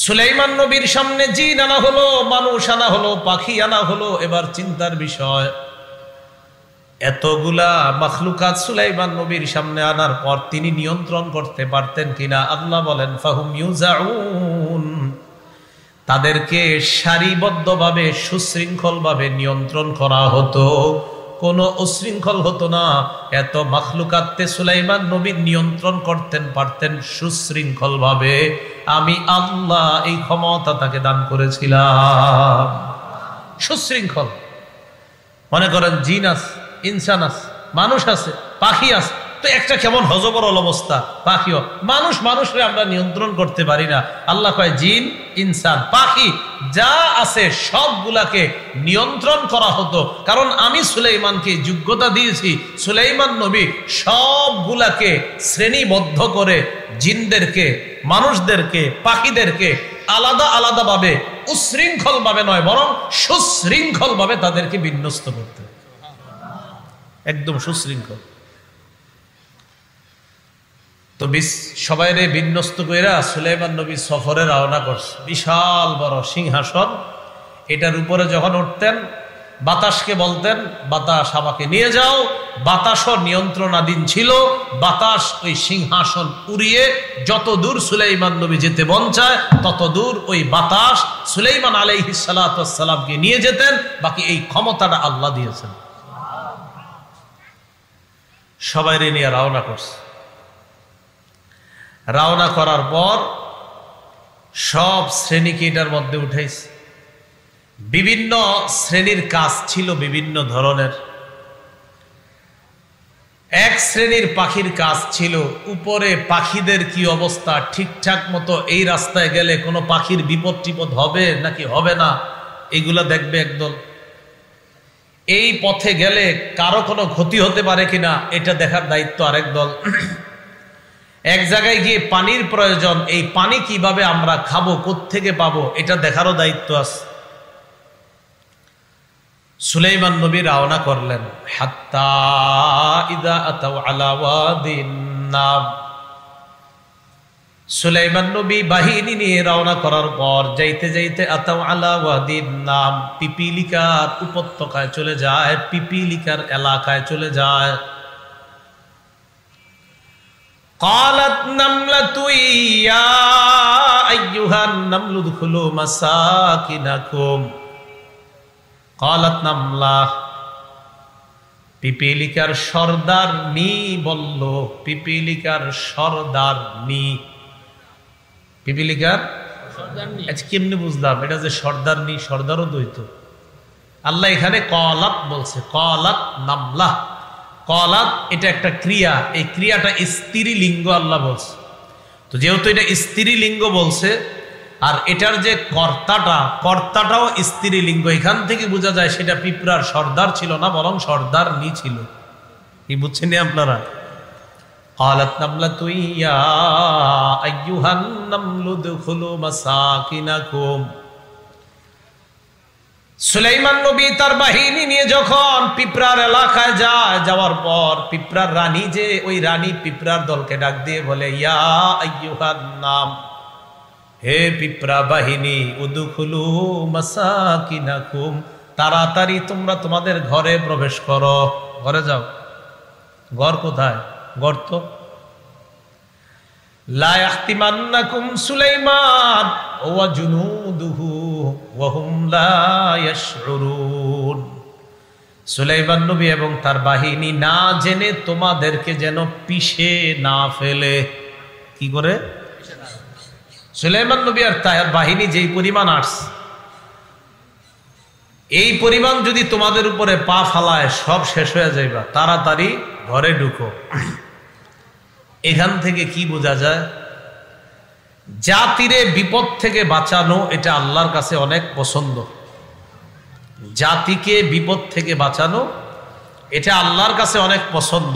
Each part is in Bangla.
সুলাইমান নবীর সামনে জিন আনা হলো, মানুষ আনা হলো, পাখি আনা হলো। এবার চিন্তার বিষয়, এতগুলা মাখলুকাত সুলাইমান নবীর সামনে আনার পর তিনি নিয়ন্ত্রণ করতে পারতেন কিনা? আল্লাহ বলেন ফাহুম ইউজাউন, তাদেরকে সারিবদ্ধভাবে সুশৃঙ্খলভাবে নিয়ন্ত্রণ করা হতো, কোনো উশৃঙ্খল হতো না। এত মাখলুকাতে সুলাইমান নবী নিয়ন্ত্রণ করতেন পারতেন সুশৃঙ্খল ভাবে। আমি আল্লাহ এই ক্ষমতা তাকে দান করেছিলাম। সুশৃঙ্খল, মনে করেন জিন আছে, ইনসান আছে, মানুষ আছে, পাখি আছে, তো একটা কেমন হজবরল অবস্থা। পাখিও মানুষ, মানুষরে আমরা নিয়ন্ত্রণ করতে পারি না। আল্লাহ কয় জিন, ইনসান, পাখি যা আছে সবগুলাকে নিয়ন্ত্রণ করা হতো, কারণ আমি সুলাইমানকে যোগ্যতা দিয়েছি। সুলাইমান নবী সবগুলাকে শ্রেণীবদ্ধ করে জিনদেরকে, মানুষদেরকে, পাখিদেরকে আলাদা আলাদা ভাবে, উশৃঙ্খল ভাবে নয় বরং সুশৃঙ্খল ভাবে তাদেরকে বিন্যস্ত করতে, একদম সুশৃঙ্খল। তো সবাইরে বিন্যস্ত কইরা সুলাইমান নবী সফরে রওনা করছে। বিশাল বড় সিংহাসন, এটার উপরে যখন উঠতেন বাতাসকে বলতেন বাতাস আমাকে নিয়ে যাও। বাতাসও নিয়ন্ত্রণাধীন ছিল। বাতাস ওই সিংহাসন উড়িয়ে যত দূর সুলাইমান নবী যেতে মন চায় তত দূর ওই বাতাস সুলাইমান আলাইহিস সালাতু ওয়াস সালামকে নিয়ে যেতেন। বাকি এই ক্ষমতাটা আল্লাহ দিয়েছেন। সবাইরে নিয়ে রওনা করছে। রওনা করার পর সব শ্রেণীকে এটার মধ্যে উঠাইছে। বিভিন্ন শ্রেণীর কাজ ছিল বিভিন্ন ধরনের। এক শ্রেণীর পাখির কাজ ছিল উপরে পাখিদের কি অবস্থা, ঠিকঠাক মতো এই রাস্তায় গেলে কোনো পাখির বিপদ টিপদ হবে নাকি হবে না, এগুলা দেখবে একদল। এই পথে গেলে কারো কোনো ক্ষতি হতে পারে কিনা এটা দেখার দায়িত্ব আরেক দল। এক জায়গায় গিয়ে পানির প্রয়োজন, এই পানি কিভাবে আমরা খাবো, কোত্থেকে পাবো, এটা দেখারও দায়িত্ব আছে। সুলাইমান নবী রওনা করলেন। হাত্তা ইযা আতাউ আলা ওয়াদিন নাম, সুলাইমান নবী বাহিনী নিয়ে রওনা করার পর যাইতে যাইতে আতাউ আলা ওয়াদিন নাম, পিপিলিকার উপত্যকায় চলে যায়, পিপিলিকার এলাকায় চলে যায়। قالت نملة يا أيها النمل ادخلوا مساكنكم। قالت نملة, পিপিলিকার সর্দার নি বলল, পিপিলিকার সর্দার নি, পিপিলিকার আচ্ছা কেমনে বুঝলাম এটা যে সর্দার নি? সর্দারও দ্বৈত। আল্লাহ এখানে কলাত বলছে, কলাত নামলা। কলাত এটা একটা ক্রিয়া, এই ক্রিয়াটা স্ত্রীলিঙ্গ আল্লাহ বলছে। তো যেহেতু এটা স্ত্রীলিঙ্গ বলছে আর এটার যে কর্তাটাও স্ত্রীলিঙ্গ, এখান থেকে বোঝা যায় সেটা পিঁপড়ার সর্দার ছিল না বরং সর্দার নি ছিল। কি বুঝছেন আপনারা? قالت نملة يا أيها النمل ادخلوا مساكنكم। সুলাইমান নবী তার বাহিনী নিয়ে যখন পিঁপড়ার এলাকায় যায়, যাওয়ার পর পিঁপড়ার রানী, যে ওই রানী পিঁপড়ার দলকে ডাক দিয়ে বলে ইয়া আইয়ুহান নাম, হে পিঁপড়া বাহিনী, উদখুলু মাসাকিনাকুম, তাড়াতাড়ি তোমরা তোমাদের ঘরে প্রবেশ করো। ঘরে যাও। ঘর কোথায়? গর্ত। লা ইয়াহতিমান্নাকুম সুলাইমান ওয়া জুনুদুহু ওয়া হুম লা ইয়াশউরুন। সুলাইমান নবী এবং তার বাহিনী না জেনে তোমাদেরকে যেন পিষে না ফেলে। কি করে? সুলাইমান নবী আর তার বাহিনী যেই পরিমাণ আসছে, এই পরিমাণ যদি তোমাদের উপরে পা ফালায় সব শেষ হয়ে যাইবা, তাড়াতাড়ি ঘরে ঢুকো। এখান থেকে কি বোঝা যায়? জাতিরে বিপদ থেকে বাঁচানো এটা আল্লাহর কাছে অনেক পছন্দ। জাতিকে বিপদ থেকে বাঁচানো এটা আল্লাহর কাছে অনেক পছন্দ।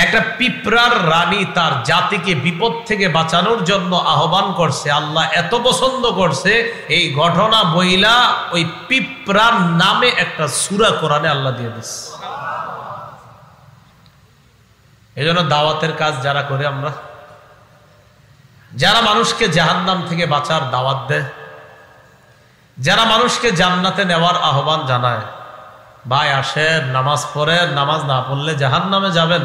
একটা পিঁপড়ার রানী তার জাতিকে বিপদ থেকে বাঁচানোর জন্য আহ্বান করছে, আল্লাহ এত পছন্দ করছে, এই ঘটনা বইলা ওই পিঁপড়ার নামে একটা সূরা কোরআনে আল্লাহ দিয়ে দিচ্ছে। এই জন্য দাওয়াতের কাজ যারা করে, আমরা যারা মানুষকে জাহান্নাম থেকে বাঁচার দাওয়াত দেয়, যারা মানুষকে জান্নাতে নেওয়ার আহ্বান জানায়, ভাই আসেন নামাজ পড়েন, নামাজ না পড়লে জাহান্নামে যাবেন,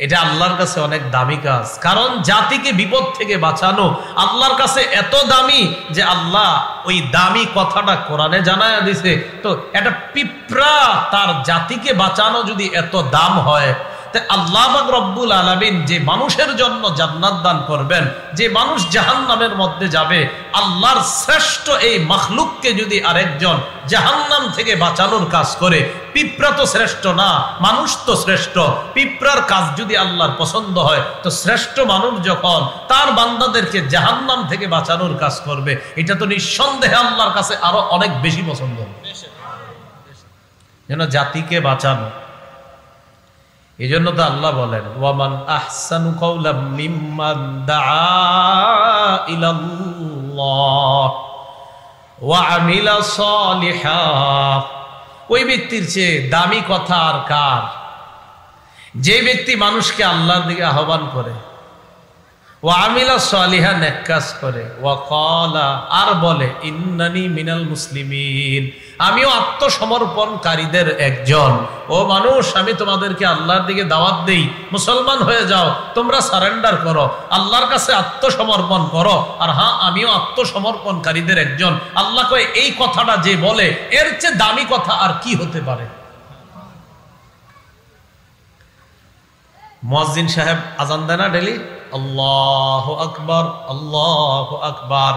এটা আল্লাহর কাছে অনেক দামি কাজ। কারণ জাতিকে বিপদ থেকে বাঁচানো আল্লাহর কাছে এত দামি যে আল্লাহ ওই দামি কথাটা কোরআনে জানায়া দিছে। তো একটা পিঁপড়া তার জাতিকে বাঁচানো যদি এত দাম হয়, আল্লাহ পাক রব্বুল আলামিন যে মানুষের জন্য জান্নাত দান করবেন, যে মানুষ জাহান্নামের মধ্যে যাবে, আল্লাহর শ্রেষ্ঠ এই মাখলুককে যদি আরেকজন জাহান্নাম থেকে বাঁচানোর কাজ করে, পিঁপড়া তো শ্রেষ্ঠ না, মানুষ তো শ্রেষ্ঠ। পিঁপড়ার কাজ যদি আল্লাহর পছন্দ হয়, তো শ্রেষ্ঠ মানুষ যখন তার বান্দাদেরকে জাহান্নাম থেকে বাঁচানোর কাজ করবে, এটা তো নিঃসন্দেহে আল্লাহর কাছে আরো অনেক বেশি পছন্দ হবে। যেন জাতিকে বাঁচানো, এই জন্য তো আল্লাহ বলেন ওয়ামান আহসানু কাওলাম মিম্মান দাআ ইলাল্লাহ ওয়া আমিলা সালিহা। ওই ব্যক্তির চেয়ে দামি কথা আর কার? যে ব্যক্তি মানুষকে আল্লাহর দিকে আহ্বান করে, ওয়া আমিলা সালিহা, নেক কাজ করে, ওয়া ক্বালা, আর বলে ইন্নানি মিনাল মুসলিমিন, আমিও আত্মসমর্পণকারীদের একজন। ও মানুষ, আমি তোমাদেরকে আল্লাহর দিকে দাওয়াত দেই, মুসলমান হয়ে যাও, তোমরা সারেন্ডার করো, আল্লাহর কাছে আত্মসমর্পণ করো। আর হ্যাঁ, আমিও আত্মসমর্পণকারীদের একজন। আল্লাহ কয় এই কথাটা যে বলে, এর চেয়ে দামি কথা আর কি হতে পারে? মুয়াজ্জিন সাহেব আজান দেয় না ডেলি? আল্লাহু আকবার, আল্লাহু আকবার।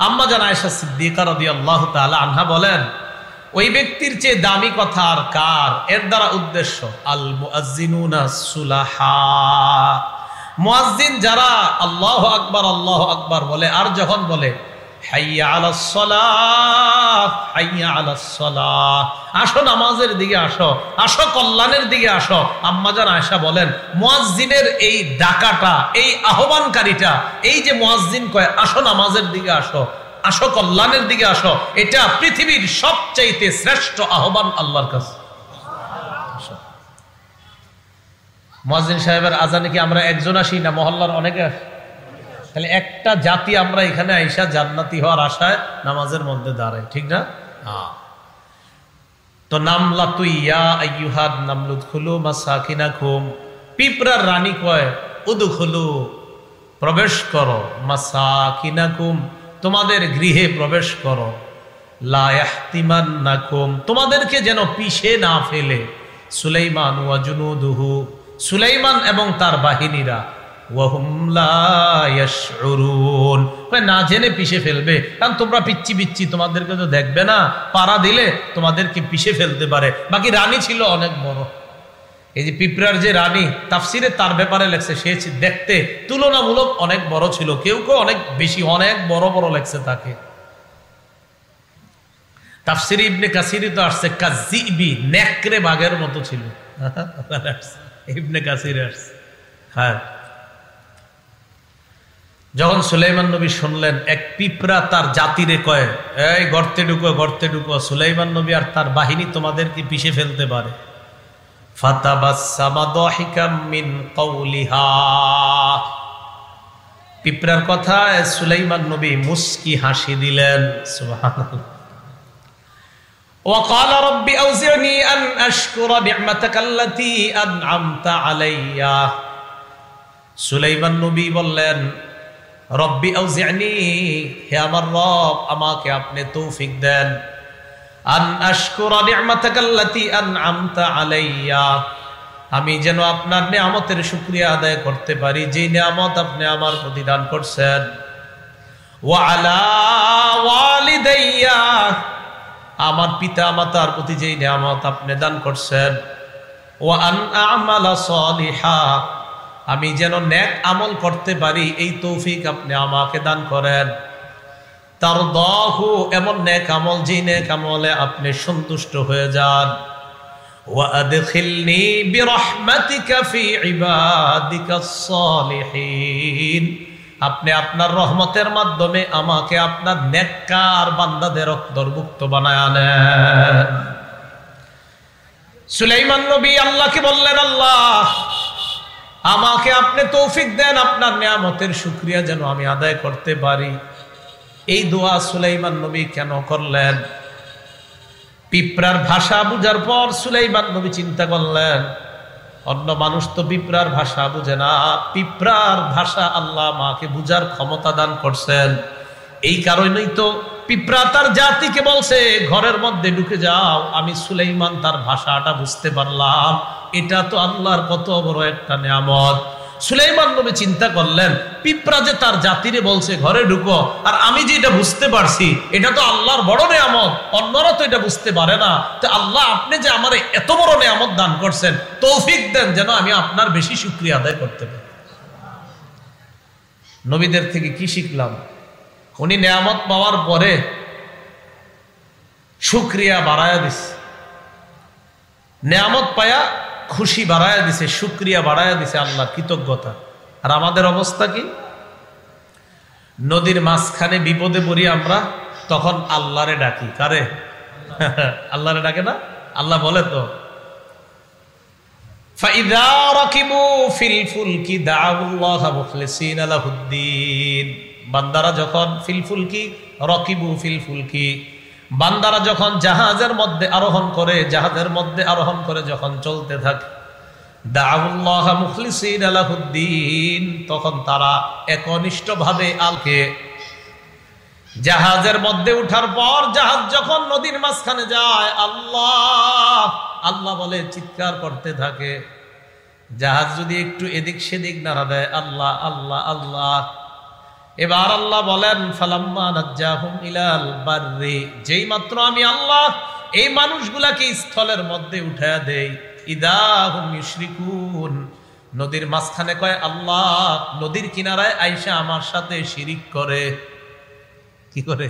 আম্মা জান আয়েশা সিদ্দিকা রাদিয়াল্লাহু তাআলা আনহা বলেন, ওই ব্যক্তির চেয়ে দামি কথা আর কার? এর দ্বারা উদ্দেশ্য আল মুআজ্জিনুনা সুলাহা, মুয়াজ্জিন যারা আল্লাহু আকবার আল্লাহু আকবার বলে, আর যখন বলে হাইয়া আলাস সালাহ, হাইয়া আলাস সালাহ, আসো নামাজের দিকে আসো, আসো কল্যাণের দিকে আসো। আম্মা জান আয়েশা বলেন, মুয়াজ্জিনের এই ডাকাটা, এই আহ্বানকারীটা, এই যে মুয়াজ্জিন কয় আসো নামাজের দিকে আসো, আসো কল্যাণের দিকে আসো, এটা পৃথিবীর সবচাইতে শ্রেষ্ঠ আহ্বান আল্লাহর কাছে। মুয়াজ্জিন সাহেবের আজানে কি আমরা একজন আসি না মহল্লার অনেকে আসি? তাহলে একটা জাতি আমরা এখানে আইসা জান্নাতি হওয়ার আশায় নামাজের মধ্যে দাঁড়াই, ঠিক না? তো নামলা তুই ইয়া আইয়ুহাদ নামলুদখুলু মাসাকিনাকুম, পিঁপড়ার রানী কয় উদখুলু, প্রবেশ করো, মাসাকিনাকুম, তোমাদের গৃহে প্রবেশ করো, লা ইয়াহতিমান্নাকুম, তোমাদেরকে যেন পিষে না ফেলে, সুলাইমান ওয়া জুনুদুহু, সুলাইমান এবং তার বাহিনীরা, ওয়াহুম লা ইয়াশউরুন, না জেনে পিষে ফেলবে। কারণ তোমরা পিচ্ছি পিচ্ছি, তোমাদেরকে তো দেখবে না, পাড়া দিলে তোমাদেরকে পিষে ফেলতে পারে। বাকি রানী ছিল অনেক বড়। এই যে পিঁপড়ার যে রানী, তাফসিরে তার ব্যাপারে লেখছে, সে দেখতে তুলনামূলক অনেক বড় ছিল, কেউ কেউ অনেক বেশি, অনেক বড় বড় লেখছে তাকে। তাফসিরে ইবনে কাসিরে তো আসছে কাযিবি, নেকড়ে বাঘের মতো ছিল। ইবনে কাসিরে আসছে। হ্যাঁ, যখন সুলাইমান নবী শুনলেন এক পিঁপড়া তার জাতিরে কয় এই গর্তে ঢুকো, গর্তে ঢুকো, সুলাইমান নবী আর তার বাহিনী তোমাদেরকে পিষে ফেলতে পারে, ফাতাবাসসামা দাহিকাম মিন কাওলিহা, পিঁপড়ার কথায় সুলাইমান নবী মুস্কি হাসি দিলেন। সুবহানাল্লাহ। وقال رب أوزعني أن أشكر نعمتك التي أنعمت علي, সুলাইমান নবী বললেন রব্বি আউজি'নি, হে আমার রব, আমাকে আপনি তৌফিক দেন, আন আশকুরা নি'মাতাকাল্লাতী আন'আমতা আলাইয়া, আমি যেন আপনার নিয়ামতের শুকরিয়া আদায় করতে পারি, যে নিয়ামত আপনি আমার প্রতি দান করছেন, ওয়া আলা ওয়ালিদাইয়া, আমার পিতা মাতার প্রতি যে নিয়ামত আপনি দান করছেন, ওয়া আন আ'মালা সালিহা, আমি যেন নেক আমল করতে পারি, এই তৌফিক আপনি আমাকে দান করেন, তারদাহু, এমন নেক আমল, যে নেক আমলে আপনি সন্তুষ্ট হয়ে যান, ওয়া আদখিলনি বিরহমাতিকা ফি ইবাদিকাস সালিহিন, আপনি আপনার রহমতের মাধ্যমে আমাকে আপনার নেককার বান্দাদের অন্তর্ভুক্ত বানায় নেন। সুলাইমান নবী আল্লাহকে বললেন, আল্লাহ আমাকে আপনি তৌফিক দেন, আপনার নিয়ামতের শুকরিয়া যেন আমি আদায় করতে পারি। এই দোয়া সুলাইমান নবী কেন করলেন? পিঁপড়ার ভাষা বুঝার পর সুলাইমান নবী চিন্তা করলেন, অন্য মানুষ তো পিঁপড়ার ভাষা বুঝে না, পিঁপড়ার ভাষা আল্লাহ মাকে বুঝার ক্ষমতা দান করছেন। এই কারণেই তো পিঁপড়া তার জাতিকে বলছে ঘরের মধ্যে ঢুকে যাও, আমি সুলাইমান তার ভাষাটা বুঝতে পারলাম। এটা তো আল্লাহর কত বড় একটা নিয়ামত। সুলাইমান নবী চিন্তা করলেন, পিঁপড়া যে তার জাতিরে বলছে ঘরে ঢুকো, আর আমি যে এটা বুঝতে পারছি, এটা তো আল্লাহর বড় নিয়ামত, অন্যরা তো এটা বুঝতে পারে না। তো আল্লাহ আপনি যে আমার এত বড় নিয়ামত দান করছেন, তৌফিক দেন যেন আমি আপনার বেশি শুকরিয়া আদায় করতে পারি। নবীদের থেকে কি শিখলাম? উনি নিয়ামত পাওয়ার পরে শুকরিয়া বাড়ায়া দিছে, নিয়ামত পায়া খুশি বাড়ায়া দিছে, শুকরিয়া বাড়ায়া দিছে, আল্লাহ কৃতজ্ঞতা। আর আমাদের অবস্থা কি? নদীর মাঝখানে বিপদে পড়ি আমরা, তখন আল্লাহরে ডাকি। কারে? আল্লাহরে ডাকে না? আল্লাহ বলে তো, ফাইযা রাকিবু ফিল ফুলকি দাউল্লাহ মুখলিসিনা লাহুদ্দিন। বান্দারা যখন ফিল ফুলকি, রাকিবু ফিল ফুলকি, বান্দারা যখন জাহাজের মধ্যে আরোহণ করে, জাহাজের মধ্যে আরোহণ করে যখন চলতে থাকে, দাউল্লাহ মুখলিসিনা লাহুদ্দিন, তখন তারা একনিষ্ঠভাবে আল্লাহকে, জাহাজের মধ্যে উঠার পর জাহাজ যখন নদীর মাঝখানে যায়, আল্লাহ আল্লাহ বলে চিৎকার করতে থাকে। জাহাজ যদি একটু এদিক সেদিক নাড়া দেয়, আল্লাহ আল্লাহ আল্লাহ। এবার আল্লাহ বলেন, ফালাম্মা নাজ্জাহুম ইলাল বাররি, যেই মাত্র আমি আল্লাহ এই মানুষগুলাকে স্থলের মধ্যে উঠায়া দেই, ইদাহুম ইউশরিকুন, নদীর মাঝখানে কয় আল্লাহ, নদীর কিনারায় আইসা আমার সাথে শিরিক করে। কি করে?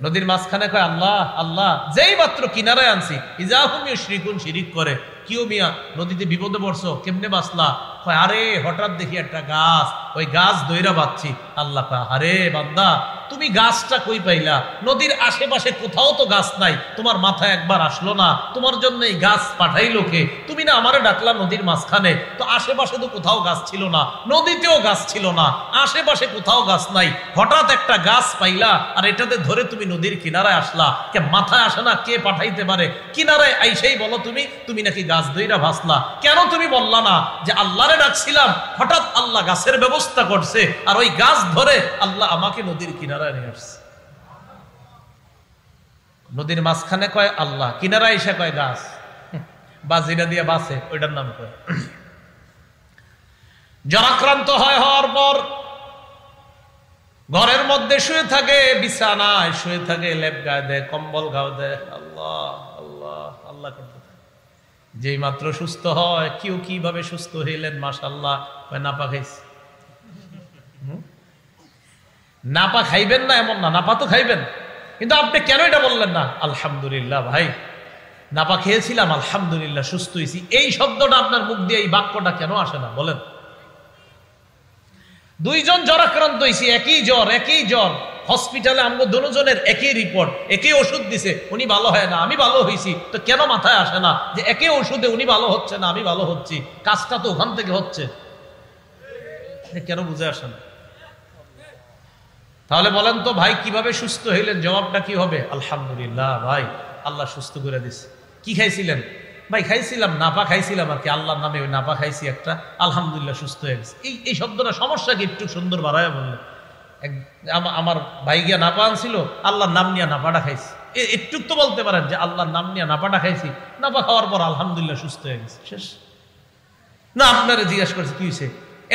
নদীর মাঝখানে কয় আল্লাহ আল্লাহ, যেই মাত্র কিনারায় আনছি, ইদাহুম ইউশরিকুন, শিরিক করে। কিও মিয়া, নদীতে বিপদে পড়ছো, কেমনে বাঁচলা? কয় আরে হঠাৎ দেখি একটা গাছ, ওই গাছ দইরা বাঁচছি। আল্লাহ কয় আরে বান্দা, তুমি গাছটা কই পাইলা? নদীর আশেপাশে কোথাও তো গাছ নাই, তোমার মাথায় একবার আসলো না তোমার জন্য এই গাছ পাঠাইলো কে? তুমি না আমারে ডাকলা নদীর মাঝখানে, তো আশেপাশে তো কোথাও গাছ ছিল না, নদীতেও গাছ ছিল না, আশেপাশে কোথাও গাছ নাই, হঠাৎ একটা গাছ পাইলা আর এটাতে ধরে তুমি নদীর কিনারায় আসলা। কে মাথায় আসে না কে পাঠাইতে পারে? কিনারায় আইসেই বলো তুমি নাকি গাছ দইরা ভাসলা। কেন তুমি বললা না যে আল্লাহরে ডাকছিলাম, হঠাৎ আল্লাহ গাছের ব্যবস্থা করছে, আর ওই গাছ ধরে আল্লাহ আমাকে নদীর কিনারায় নিয়ে আসছে। নদীর মাঝখানে কয় আল্লাহ, কিনারায় এসে কয় গাছ, বা যেটা দিয়ে বাঁচে ওইটার নাম কয়। জরাক্রান্ত হওয়ার পর ঘরের মধ্যে শুয়ে থাকে, বিছানায় শুয়ে থাকে, লেপ গায়ে দেয়, কম্বল গায়ে দেয়, আল্লাহ আল্লাহ আল্লাহ করতে থাকে। যেই মাত্র সুস্থ হয়, কেউ কিভাবে সুস্থ হইলেন? মাশাআল্লাহ, নাপা খাইছে। নাপা খাইবেন না এমন না, নাপা তো খাইবেন, কিন্তু আপনি কেন এটা বললেন না আলহামদুলিল্লাহ ভাই নাপা খেয়েছিলাম, আলহামদুলিল্লাহ সুস্থ হয়েছি? এই শব্দটা আপনার মুখ দিয়ে, এই বাক্যটা কেন আসে না বলেন? দুইজন জ্বরাক্রান্ত হয়েছি, একই জ্বর, হসপিটালে আমরা দুজনের একই রিপোর্ট, একই ওষুধ দিছে, উনি ভালো হয় না আমি ভালো হয়েছি, তো কেন মাথায় আসে না যে একই ওষুধে উনি ভালো হচ্ছে না আমি ভালো হচ্ছি, কাজটা তো ওখান থেকে হচ্ছে? কেন বুঝে আসে না? তাহলে বলেন তো ভাই, কিভাবে সুস্থ হইলেন? জবাবটা কি হবে? আলহামদুলিল্লাহ ভাই, আল্লাহ সুস্থ করে দিছে। কি খাইছিলেন? ভাই খাইছিলাম নাপা খাইছিলাম আর কি, আল্লাহর নামে ওই নাপা খাইছি একটা, আলহামদুলিল্লাহ সুস্থ হয়ে গেছে। এই শব্দটা সমস্যা কি? একটু সুন্দর বাড়ায় বললেন। আমার ভাই গিয়া নাপা আনছিল, আল্লাহর নাম নিয়ে নাপাটা খাইছি, একটু তো বলতে পারেন যে আল্লাহর নাম নিয়ে নাপাটা খাইছি, নাপা খাওয়ার পর আলহামদুলিল্লাহ সুস্থ হয়ে গেছে, শেষ না? আপনারা জিজ্ঞাসা করছে কি হয়েছে,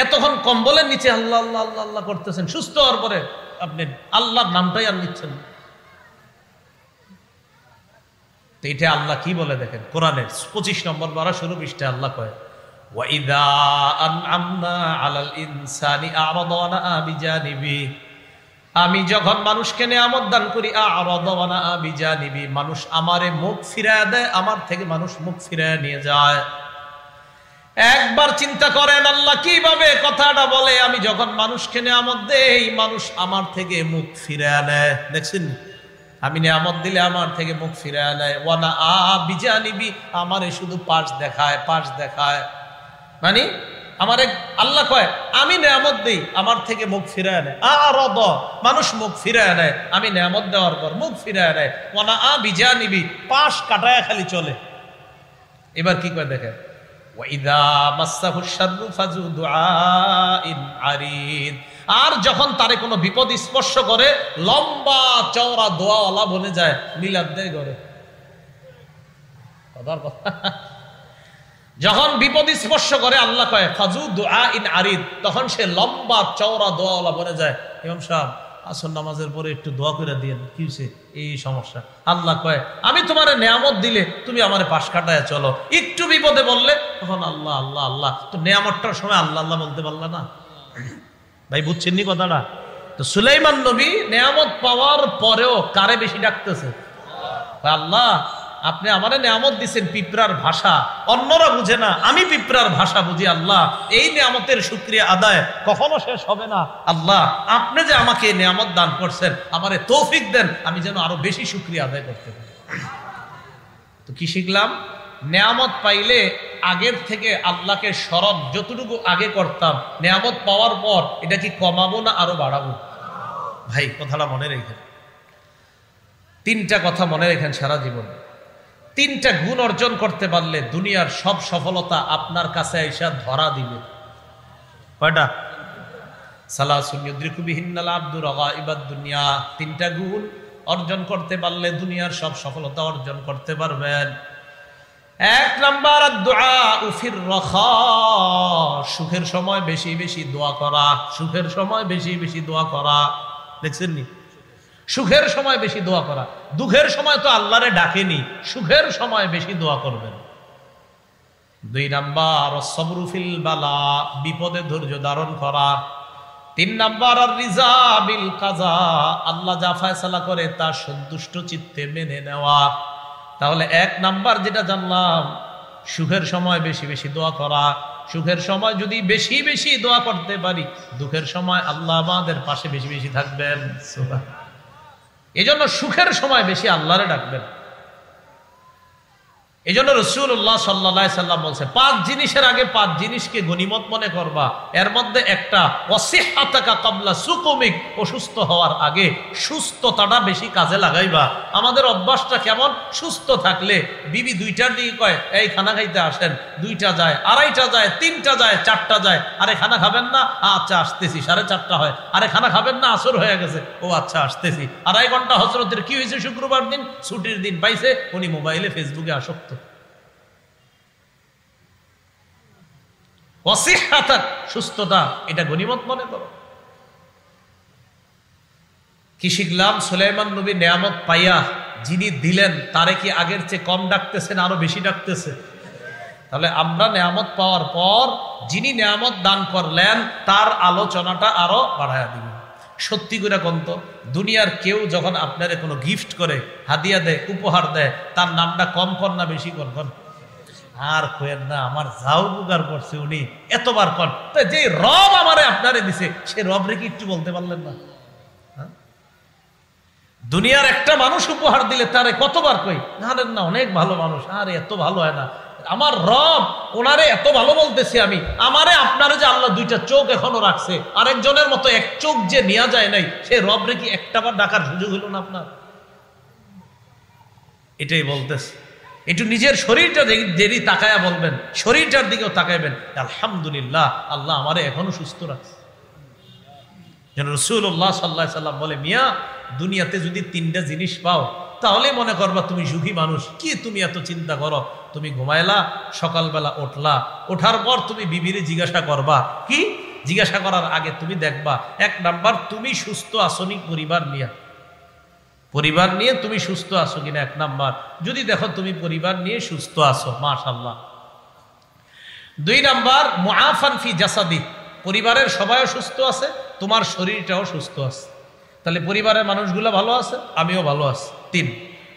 এতক্ষণ কম্বলের নিচে আল্লাহ আল্লাহ আল্লাহ আল্লাহ করতেছেন, সুস্থ হওয়ার পরে আপনি আল্লাহর নামটাই আর নিচ্ছেন। এটা আল্লাহ কি বলে দেখেন, কোরআনের 25 নম্বর পারা শুরু পৃষ্ঠায় আল্লাহ কয়, ওয়াইদা আনআমনা আলাল ইনসানি আ'রাদা ওয়া নাআ বিজানিবি, আমি যখন মানুষকে নিয়ামত দান করি, আ'রাদা ওয়া নাআ বিজানিবি, মানুষ আমারে মুখ ফিরায় দেয়, আমার থেকে মানুষ মুখ ফিরায় নিয়ে যায়। একবার চিন্তা করেন আল্লাহ কিভাবে কথাটা বলে, আমি যখন মানুষকে নিয়ামত দেই, মানুষ আমার থেকে মুখ ফিরায় নেয়। দেখছেন, আমি নিয়ামত দিলে আমার থেকে মুখ ফিরায় নেয়। ওয়ানা বিজানিবি, আমারে শুধু পাশ দেখায়, মানে আমার এক আল্লাহ কয় আমি নেয়ামত দেই, আমার থেকে মুখ ফিরায় নেয়। মানুষ মুখ ফিরায় নেয়, আমি নেয়ামত দেওয়ার পর মুখ ফিরায় নেয়। ওয়ানা বিজা নিবি, পাশ কাটায় খালি চলে। এবার কি করে দেখেন, আর যখন তারে কোনো বিপদ স্পর্শ করে লম্বা চওড়া দোয়াওয়ালা বনে যায়, মিলাদ দেয় করে। যখন বিপদ স্পর্শ করে আল্লাহ কয় ফাজু দুআ ইন আরিদ, তখন সে লম্বা চওড়া দোয়াওয়ালা বনে যায়। ইমাম সাহেব আসর নামাজের পরে একটু দোয়া করে দিয়েন, কি হয়েছে এই সমস্যা। আল্লাহ কয় আমি তোমার নেয়ামত দিলে তুমি আমার পাশ কাটায় চলো, একটু বিপদে বললে তখন আল্লাহ আল্লাহ আল্লাহ। তো নেয়ামতটার সময় আল্লাহ আল্লাহ বলতে পারলা না? ভাই বুঝছেন নি কথাটা? তো সুলাইমান নবী নেয়ামত পাওয়ার পরেও কারে বেশি ডাকতেছে? আল্লাহ আপনি আমারে নেয়ামত দিচ্ছেন পিঁপড়ার ভাষা, অন্যরা বুঝে না, আমি পিঁপড়ার ভাষা বুঝি। আল্লাহ এই নেয়ামতের শুকরিয়া আদায় কখনো শেষ হবে না। আল্লাহ আপনি যে আমাকে নেয়ামত দান করছেন, আমারে তৌফিক দেন আমি যেন আরো বেশি শুকরিয়া আদায় করতে পারি। তো কি শিখলাম? নেয়ামত পাইলে আগের থেকে আল্লাহকে স্মরণ যতটুকু আগে করতাম, নেয়ামত পাওয়ার পর এটা কি কমাবো না আরো বাড়াবো? ভাই কথাটা মনে রেখেন, তিনটা কথা মনে রেখেন সারা জীবন। তিনটা গুণ অর্জন করতে পারলে দুনিয়ার সব সফলতা আপনার কাছে এসে ধরা দিবে। কয়টা? সালাসুন ইউদরিকু বিহিন্নাল আবদু রাগাইবাদ দুনিয়া। তিনটা গুণ অর্জন করতে পারলে দুনিয়ার সব সফলতা অর্জন করতে পারবেন। এক নাম্বার দুআ ফির রাখা, সুখের সময় বেশি বেশি দোয়া করা। সুখের সময় বেশি বেশি দোয়া করা, দেখছেন নি? সুখের সময় বেশি দোয়া করা। দুঃখের সময় তো আল্লাহরে ডাকেনি, সুখের সময় বেশি দোয়া করবেন। দুই নাম্বার সবরু ফিল বালা, বিপদে ধৈর্য ধারণ করা। তিন নাম্বার আর রিজা বিল কাজা, আল্লাহ যা ফয়সালা করে তা সন্তুষ্ট চিত্তে মেনে নেওয়া। তাহলে এক নাম্বার যেটা জানলাম, সুখের সময় বেশি বেশি দোয়া করা। সুখের সময় যদি বেশি বেশি দোয়া করতে পারি, দুঃখের সময় আল্লাহ আমাদের পাশে বেশি বেশি থাকবেন। এই জন্য সুখের সময় বেশি আল্লাহরে ডাকবেন। এই জন্য রাসূলুল্লাহ সাল্লাল্লাহু আলাইহি সাল্লাম বলছে, 5 জিনিসের আগে 5 জিনিসকে গনিমত মনে করবা। এর মধ্যে একটা ওয়াসিহাতাকা ক্বাবলা সুকুমিক, অসুস্থ হওয়ার আগে সুস্থতাটা বেশি কাজে লাগাইবা। আমাদের অভ্যাসটা কেমন? সুস্থ থাকলে বিবি 2টার দিকে কয় এই খানা খাইতে আসেন, 2টা যায়, 2:30টা যায়, 3টা যায়, 4টা যায়, আরে খানা খাবেন না? আচ্ছা আসতেছি। 4:30 হয়, আরে খানা খাবেন না? আসর হয়ে গেছে, ও আচ্ছা আসতেছি। 2.5 ঘন্টা হযরতের কি হয়েছে? শুক্রবার দিন ছুটির দিন পাইছে, উনি মোবাইলে ফেসবুকে আসক্ত। সুস্থতা এটা গনিমত মনে করো। কি শিখলাম? সুলাইমান নবী নেয়ামত পাইয়া যিনি দিলেন তারে কি আগের চেয়ে কম ডাকতেছেন, আরো বেশি ডাকতেছে? তাহলে আমরা নেয়ামত পাওয়ার পর যিনি নেয়ামত দান করলেন তার আলোচনাটা আরো বাড়ায়া দিবেন। সত্যি করে কোনতো দুনিয়ার কেউ যখন আপনারে কোনো গিফট করে, হাদিয়া দেয়, উপহার দেয়, তার নামটা কম কর না বেশি কর? আর কয়েন না, আমার যাও উপকার করছে উনি, এতবার কর। তো যে রব আমারে আপনারে দিছে, সে রব রেখে একটু বলতে পারলেন না? দুনিয়ার একটা মানুষ উপহার দিলে তারে কতবার কই, জানেন না অনেক ভালো মানুষ, আরে এত ভালো হয় না। আমার রব ওনারে এত ভালো বলতেছি আমি, আমারে আপনারে যে আল্লাহ 2টা চোখ এখনো রাখছে, আরেকজনের মতো এক চোখ যে নেওয়া যায় নাই, সে রব রেখে একটাবার ডাকার সুযোগ হলো না আপনার? এটাই বলতেছে। একটু নিজের শরীরটা দেরি তাকায়া বলবেন, শরীরটার দিকেও তাকাইবেন, আলহামদুলিল্লাহ আল্লাহ আমারে এখনো সুস্থ রাখছে। যেন রাসূলুল্লাহ সাল্লাল্লাহু আলাইহি সাল্লাম বলে, মিয়া দুনিয়াতে যদি 3টা জিনিস পাও তাহলে মনে করবা তুমি সুখী মানুষ। কি তুমি এত চিন্তা করো? তুমি ঘুমাইলা, সকালবেলা উঠলা, ওঠার পর তুমি বিবিরে জিজ্ঞাসা করবা, কি জিজ্ঞাসা করার আগে তুমি দেখবা 1 নাম্বার তুমি সুস্থ আসনি পরিবার নিয়ে তুমি সুস্থ আছো কিনা 1 নাম্বার। যদি দেখো তুমি পরিবার নিয়ে সুস্থ আছো, মাশাআল্লাহ। 2 নাম্বার মুআফান ফি জাসাদি, পরিবারের সবাইও সুস্থ আছে, তোমার শরীরটাও সুস্থ আছে, তাহলে পরিবারের মানুষগুলো ভালো আছে, আমিও ভালো আছি। 3,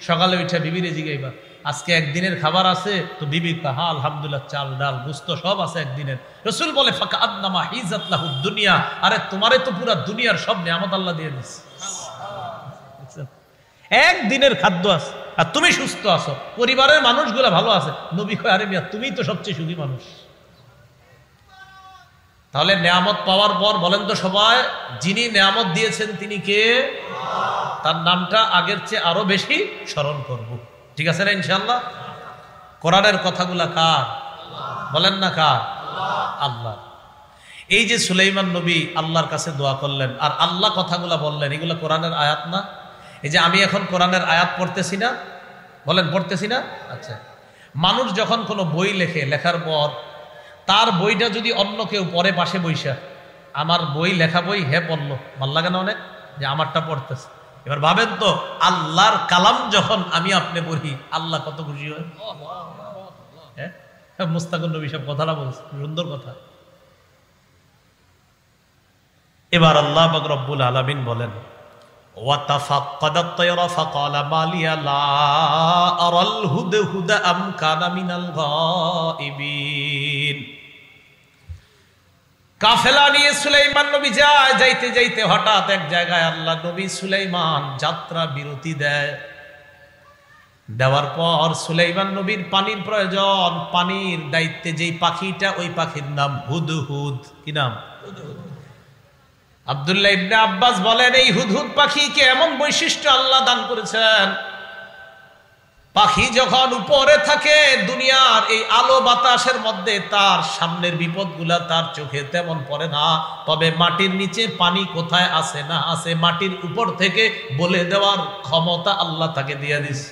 সকালে উঠে বিবিরে জিগাইবা আজকে একদিনের খাবার আছে? তো বিবি হ্যাঁ আলহামদুলিল্লাহ, চাল ডাল গোস্ত সব আছে একদিনের। রাসূল বলে ফাকাআন্নামা হিজাত লাহুদ দুনিয়া, আরে তোমারে তো পুরো দুনিয়ার সব নিয়ামত আল্লাহ দিয়ে দিয়েছে, একদিনের খাদ্য আছে আর তুমি সুস্থ আছো, পরিবারের মানুষগুলো ভালো আছে। নবী কয় আরে মিয়া তুমিই তো সবচেয়ে সুখী মানুষ। তাহলে নেয়ামত পাওয়ার পর বলেন তো সবাই, যিনি নেয়ামত দিয়েছেন তিনি কে? তার নামটা আগের চেয়ে আরো বেশি স্মরণ করব। ঠিক আছে না ইনশাআল্লাহ? কোরআনের কথাগুলা কার? বলেন না কার? আল্লাহ। এই যে সুলাইমান নবী আল্লাহর কাছে দোয়া করলেন আর আল্লাহ কথাগুলা বললেন, এগুলো কোরআনের আয়াত না? এই যে আমি এখন কোরআনের আয়াত পড়তেছি না, বলেন পড়তেছি না? আচ্ছা, মানুষ যখন কোনো বই লেখে, লেখার পর তার বইটা যদি অন্য কেউ পরে পাশে বইসা, আমার বই লেখা বই হে পড়লো, ভাল লাগে না অনেক যে আমারটা পড়তেছে। এবার ভাবেন তো, আল্লাহর কালাম যখন আমি আপনি পড়ি, আল্লাহ কত খুশি হয়। হ্যাঁ, মুস্তাকুর নবী সব কথাটা বলছে, সুন্দর কথা। এবার আল্লাহ পাক রব্বুল আলামিন বলেন, ওয়াতাফাক্কাদাত তায়রা ফাকালা মা লিয়া লা আরাল হুদহুদা আম কানা মিনাল গায়িবিন। কাফেলা নিয়ে সুলাইমান নবী যায়, যাইতে যাইতে হঠাৎ এক জায়গায় আল্লাহ নবী সুলাইমান যাত্রা বিরতি দেয়। দেওয়ার পর সুলাইমান নবীর পানির প্রয়োজন, পানির দায়িত্বে যেই পাখিটা, ওই পাখির নাম হুদহুদ। কি নাম? আব্দুল্লাহ ইবনে আব্বাস বলেন, এই হুদহুদ পাখিকে এমন বৈশিষ্ট্য আল্লাহ দান করেছেন, পাখি যখন উপরে থাকে দুনিয়ার এই আলো বাতাসের মধ্যে, তার সামনের বিপদগুলা তার চোখে তেমন পড়ে না। তবে মাটির নিচে পানি কোথায় আছে না আছে, মাটির উপর থেকে বলে দেওয়ার ক্ষমতা আল্লাহ তাকে দিয়ে দিছে।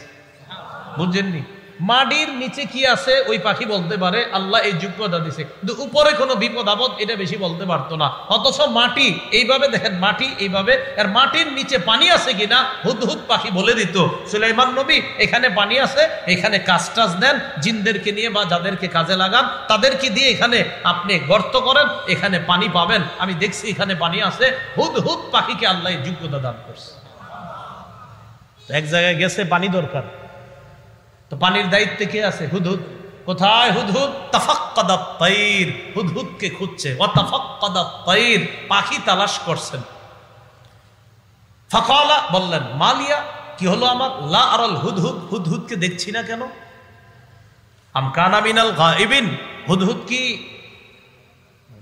বুঝছেননি? মাটির নিচে কি আছে ওই পাখি বলতে পারে, আল্লাহ এই যোগ্যতা দিছে। কিন্তু উপরে কোনো বিপদ আপদ এটা বেশি বলতে পারতো না। অথচ মাটি এইভাবে দেখেন, মাটি এইভাবে, আর মাটির নিচে পানি আছে কিনা হুদহুদ পাখি বলে দিত। সুলাইমান নবী এখানে পানি আছে, এখানে কাজ টাজ দেন, জিনদেরকে নিয়ে বা যাদেরকে কাজে লাগান তাদেরকে দিয়ে এখানে আপনি গর্ত করেন, এখানে পানি পাবেন, আমি দেখছি এখানে পানি আছে। হুদহুদ পাখিকে আল্লাহ এই যোগ্যতা দান করছে। এক জায়গায় গেছে, পানি দরকার, তো পানির দায়িত্বে কে আছে? হুদহুদ। কোথায় হুদহুদ? তাফাক্কাদাত তাইর, হুদহুদকে খুঁজছে। ওয়া তাফাক্কাদাত তাইর, পাখি তালাশ করছেন। ফাকালা, বললেন, মালিয়া, কি হলো আমার? লা আরাল হুদহুদ, হুদহুদকে দেখছি না কেন? আম কানা মিনাল গায়িবিন, হুদহুদ কি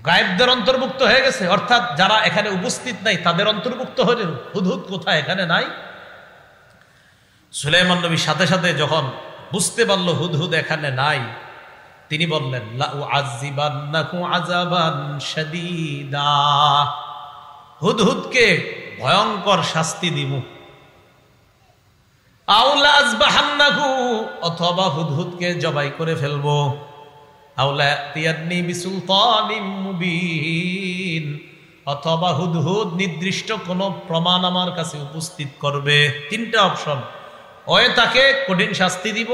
গায়েবদের অন্তর্ভুক্ত হয়ে গেছে? অর্থাৎ যারা এখানে উপস্থিত নাই তাদের অন্তর্ভুক্ত হয়ে গেল। হুদহুদ কোথায়? এখানে নাই। সুলাইমান নবী সাথে সাথে যখন বুঝতে পারলো হুদহুদ এখানে নাই, তিনি বললেন, লা উআযিবান্নাকু আযাবান শাদীদা, হুদহুদকে ভয়ঙ্কর শাস্তি দিব। আও লা আযবাহান্নাকু, অথবা হুদহুদকে জবাই করে ফেলবো। আও লা ইয়াতিয়ান্নি বিসুলতানিম মুবিন, অথবা হুদহুদ নির্দিষ্ট কোনো প্রমাণ আমার কাছে উপস্থিত করবে। তিনটা অপশন, হয় তাকে কঠিন শাস্তি দিব,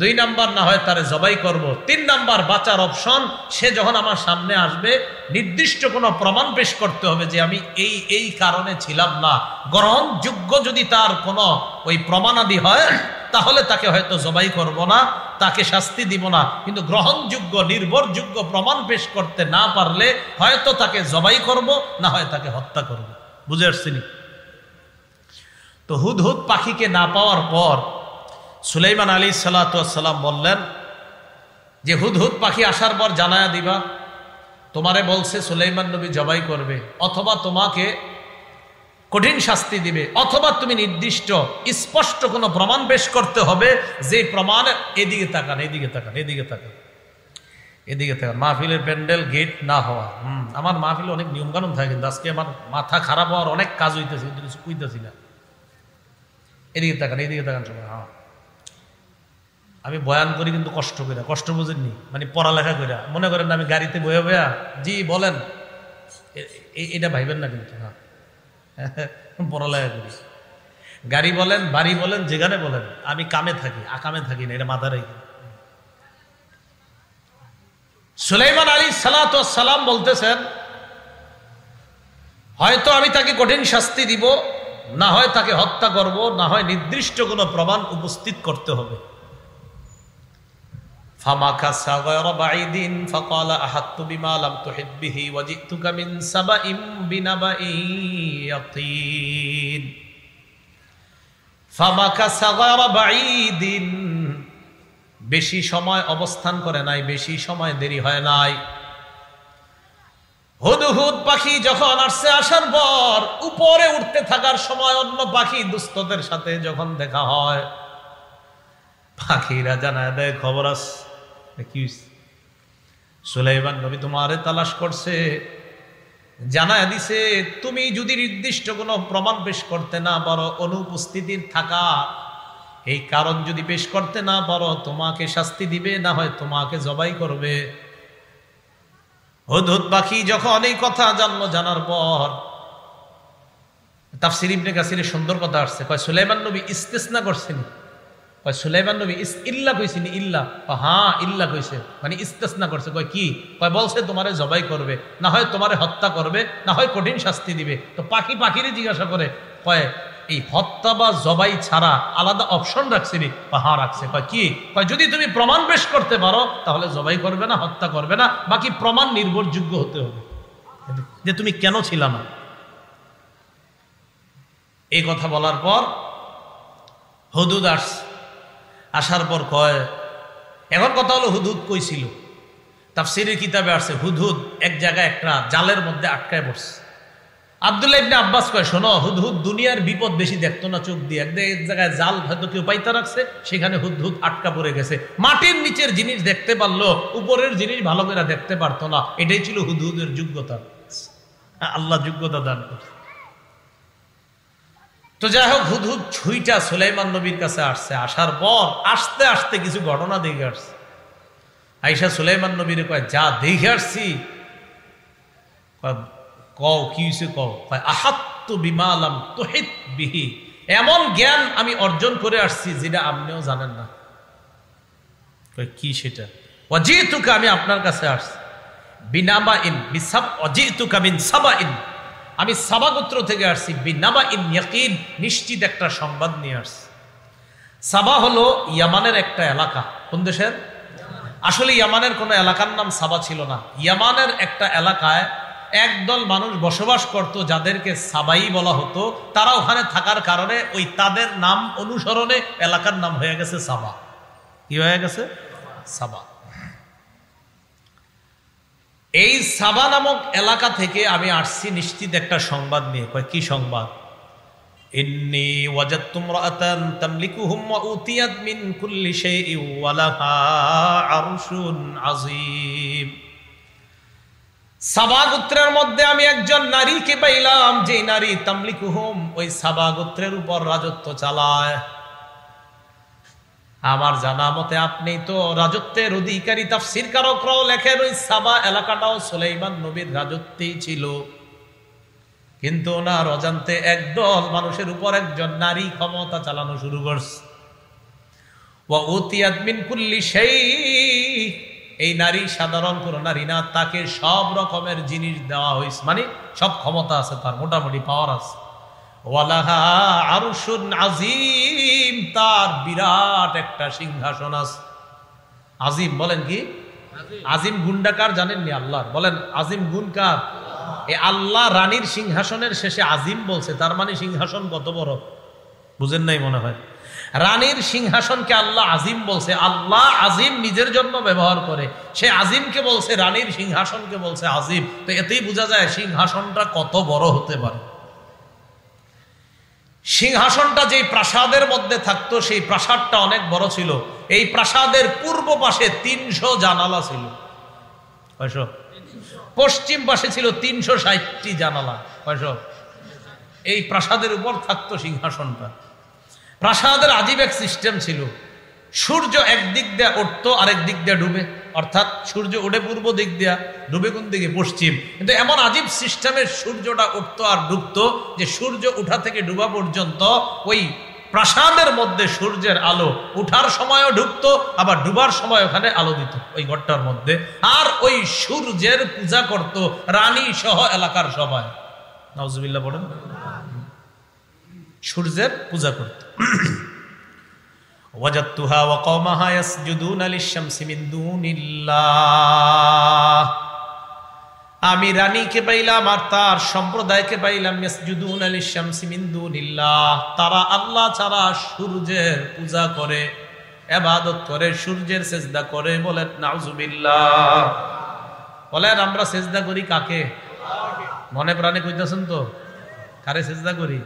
2 নাম্বার না হয় তারে জবাই করব, 3 নাম্বার বাঁচার অপশন, সে যখন আমার সামনে আসবে নির্দিষ্ট কোনো প্রমাণ পেশ করতে হবে যে আমি এই এই কারণে ছিলাম না। গ্রহণযোগ্য যদি তার কোনো ওই প্রমাণাদি হয় তাহলে তাকে হয়তো জবাই করব না, তাকে শাস্তি দিব না। কিন্তু গ্রহণযোগ্য নির্ভরযোগ্য প্রমাণ পেশ করতে না পারলে হয়তো তাকে জবাই করব, না হয় তাকে হত্যা করব। বুঝে আসছেনি? তো হুদহুদ পাখিকে না পাওয়ার পর সুলাইমান আলাইহিস সালাম বললেন যে, হুদহুদ পাখি আসার পর জানায়া দিবা, তোমারে বলছে সুলাইমান নবী জবাই করবে, অথবা তোমাকে কঠিন শাস্তি দিবে, অথবা তুমি নির্দিষ্ট স্পষ্ট কোনো প্রমাণ পেশ করতে হবে, যে প্রমাণ, এদিকে তাকান, এদিকে তাকান, এদিকে তাকান, এদিকে তাকান। মাহফিলের প্যান্ডেল গেট না হওয়া, আমার মাহফিলে অনেক নিয়মকানুন থাকে, কিন্তু আজকে আমার মাথা খারাপ হওয়ার অনেক কাজ হইতেছে, কিন্তু কিছু কইতেছি না। এদিকে তাকান, এদিকে তাকান সবাই। হ্যাঁ, আমি বয়ান করি কিন্তু কষ্ট করে, কষ্ট বুঝেননি, মানে পড়ালেখা করে। মনে করেন আমি গাড়িতে বয়ে বয়া, জি বলেন, এটা ভাইবেন না কিন্তু। হ্যাঁ, পড়ালেখা করি, গাড়ি বলেন, বাড়ি বলেন, যেখানে বলেন, আমি কামে থাকি, আকামে থাকি না, এটা মাথা রেখে। সুলাইমান আলাইহিস সালাম বলতেছেন, হয়তো আমি তাকে কঠিন শাস্তি দিব, না হয় তাকে হত্যা করব, না হয় নির্দিষ্ট কোনো প্রমাণ উপস্থিত করতে হবে। ফামাকাসা গায়রা বাঈদিন ফাকালা আহাত্তু বিমা লাম তুহিত বিহি ওয়া জিতুকা মিন সাবাইম বিনাবাইন ইয়াকিন। ফামাকাসা গায়রা বাঈদিন, বেশি সময় অবস্থান করে নাই, বেশি সময় দেরি হয় নাই। হুদহুদ পাখি যখন আসছে, আসার পর উপরে উঠতে থাকার সময় অন্য পাখি দুস্থদের সাথে যখন দেখা হয়, পাখিরা জানায় দেয় খবর আছে কি সুলাইমান নবী তোমারে তালাশ করছে, জানায় দিছে তুমি যদি নির্দিষ্ট কোনো প্রমাণ পেশ করতে না পারো, অনুপস্থিতির থাকা এই কারণ যদি পেশ করতে না পারো, তোমাকে শাস্তি দিবে, না হয় তোমাকে জবাই করবে। হুদহুদ পাখি যখন এই কথা জানলো, জানার পর তাফসীর ইবনে কাসিরে সুন্দর কথা আসছে, কয় সুলাইমান নবী ইস্তেসনা করছেন, কয় সুলাইমান নবী ইল্লা কইছেন, ইল্লা, হ্যাঁ ইল্লা কইছে, মানে ইস্তেসনা করছে। কয় কি? কয় বলছে তোমারে জবাই করবে, না হয় তোমারে হত্যা করবে, না হয় কঠিন শাস্তি দিবে। তো পাখি পাখিরে জিজ্ঞাসা করে, কয় এই হত্যা বা জবাই ছাড়া আলাদা অপশন রাখছিনি? হ্যাঁ রাখছে। কয় কি? কয় যদি তুমি প্রমাণ পেশ করতে পারো তাহলে জবাই করবে না, হত্যা করবে না, বাকি প্রমাণ নির্ভরযোগ্য হতে হবে যে তুমি কেন ছিল না। এই কথা বলার পর হুদহুদ আসার পর কয়, এখন কথা হলো হুদহুদ কইছিল। তাফসীরের কিতাবে আসছে হুদহুদ এক জায়গায় একটা জালের মধ্যে আটকায় পড়ছে। আব্দুল্লাহ ইবনে আব্বাস কয়, শোনো, হুদহুদ দুনিয়ার বিপদ বেশি দেখতো না চোখ দিয়ে, এক জায়গায় জাল হয়তো কেউ পাইতা রাখছে, সেখানে হুদহুদ আটকা পড়ে গেছে। মাটির নিচের জিনিস দেখতে পারলো, উপরের জিনিস ভালো করে দেখতে পারতো না। এটাই ছিল হুদহুদের যোগ্যতা, আল্লাহ যোগ্যতা দান করছে। তো যাই হোক, হুদহুদ ছুইটা সুলাইমান নবীর কাছে আসছে। আসার পর আস্তে আস্তে কিছু ঘটনা দেখে আসছে। আইসা সুলাইমান নবীর কয়, যা দেখে আসছি। কও কি হয়েছে? কও। আহাত্তু বিমা লাম তুহিত বিহি, এমন জ্ঞান আমি অর্জন করে আসছি যেটা আপনিও জানেন না। কি সেটা? ওয়াজিতুকা, আমি আপনার কাছে আসছি, বিনাবাইন বিসাব, ওয়াজিতুকা মিন সাবাইন, আমি সাবা গোত্র থেকে আসছি, বিনাবাইন ইয়াকিন, নিশ্চিত একটা সংবাদ নিয়ে আসছি। সাবা হলো ইয়ামানের একটা এলাকা। কোন দেশের? আসলে ইয়ামানের কোনো এলাকার নাম সাবা ছিল না। ইয়ামানের একটা এলাকায় একদল মানুষ বসবাস করত, যাদেরকে সাবাই বলা হতো। তারা ওখানে থাকার কারণে ওই তাদের নাম অনুসরণে এলাকার নাম হয়ে গেছে সাবা। কি হয়ে গেছে? সাবা। এই সাবা নামক এলাকা থেকে আমি আসছি নিশ্চিত একটা সংবাদ নিয়ে। কয় কি সংবাদ? ইন্নী ওয়াজাদতু ইমরাআতান তামলিকুহুম ওয়া উতিয়াত মিন কুল্লি শাইইন ওয়া লাহা আরশুন আযীম। সাবা গোত্রের মধ্যে আমি একজন নারীকে পাইলাম, যে নারী তামলিকুহুম, ওই সাবা গোত্রের উপর রাজত্ব চালায়। আমার জানা মতে আপনি তো রাজত্বের অধিকারী। তাফসীর কারকরাও লেখেন ওই সাবা এলাকাটাও সুলাইমান নবীর রাজত্বেই ছিল, কিন্তু ওনার অজান্তে একদল মানুষের উপর একজন নারী ক্ষমতা চালানো শুরু করছে। ওয়া উতিয়াত মিন কুল্লি শাই, এই নারী সাধারণ কোন নারী না, তাকে সব রকমের জিনিস দেওয়া হয়েছে, মানে সব ক্ষমতা আছে তার, মোটামুটি পাওয়ার আছে। ওয়ালাহা আরশুন আযীম, তার বিরাট একটা সিংহাসন আছে। আজিম বলেন কি? আজিম গুণটা কার জানেননি? আল্লাহ। বলেন আজিম গুণ কার? এই আল্লাহ রানীর সিংহাসনের শেষে আজিম বলছে, তার মানে সিংহাসন কত বড় বুঝেন নাই মনে হয়। রানীর সিংহাসনকে আল্লাহ আজিম বলছে। আল্লাহ আজিম নিজের জন্য ব্যবহার করে, সে আজিমকে বলছে, রানীর সিংহাসনকে বলছে আজিম। তো এতেই বোঝা যায় সিংহাসনটা কত বড় হতে পারে। সিংহাসনটা যেই প্রাসাদের মধ্যে থাকতো, সেই প্রাসাদটা অনেক বড় ছিল। এই প্রাসাদের পূর্ব পাশে 300 জানালা ছিল। কয়শো? পশ্চিম পাশে ছিল 360টি জানালা। কয়শো? এই প্রাসাদের উপর থাকতো সিংহাসনটা। প্রাসাদের আজীব এক সিস্টেম ছিল। সূর্য একদিক দিয়ে উঠতো, আরেক দিক দিয়ে ডুবে, অর্থাৎ সূর্য উঠে পূর্ব দিক দিয়া, ডুবে কোন দিকে? পশ্চিম। কিন্তু এমন আজীব সিস্টেমের সূর্যটা উঠতো আর ডুবতো যে সূর্য উঠা থেকে ডুবা পর্যন্ত ওই প্রাসাদের মধ্যে সূর্যের আলো উঠার সময়ও ঢুকতো, আবার ডুবার সময় ওখানে আলো দিত ওই ঘরটার মধ্যে। আর ওই সূর্যের পূজা করত রানী সহ এলাকার সবাই। নাউজুবিল্লাহ বলেন। সূর্যের পূজা করত। ওয়াজাদতুহা ওয়া কওমাহা ইয়াসজুদুনা লিশ-শামসি মিন দুনিল্লাহ, আমি রানীকে পাইলাম আর তার সম্প্রদায়কে পাইলাম ইয়াসজুদুনা লিশ-শামসি মিন দুনিল্লাহ, তারা আল্লাহ ছাড়া সূর্যের পূজা করে, ইবাদত করে, সূর্যের সিজদা করে। বলেন নাউজুবিল্লাহ। বলেন আমরা সিজদা করি কাকে? মনে প্রাণে কইতেছেন তো? কারে সিজদা করি?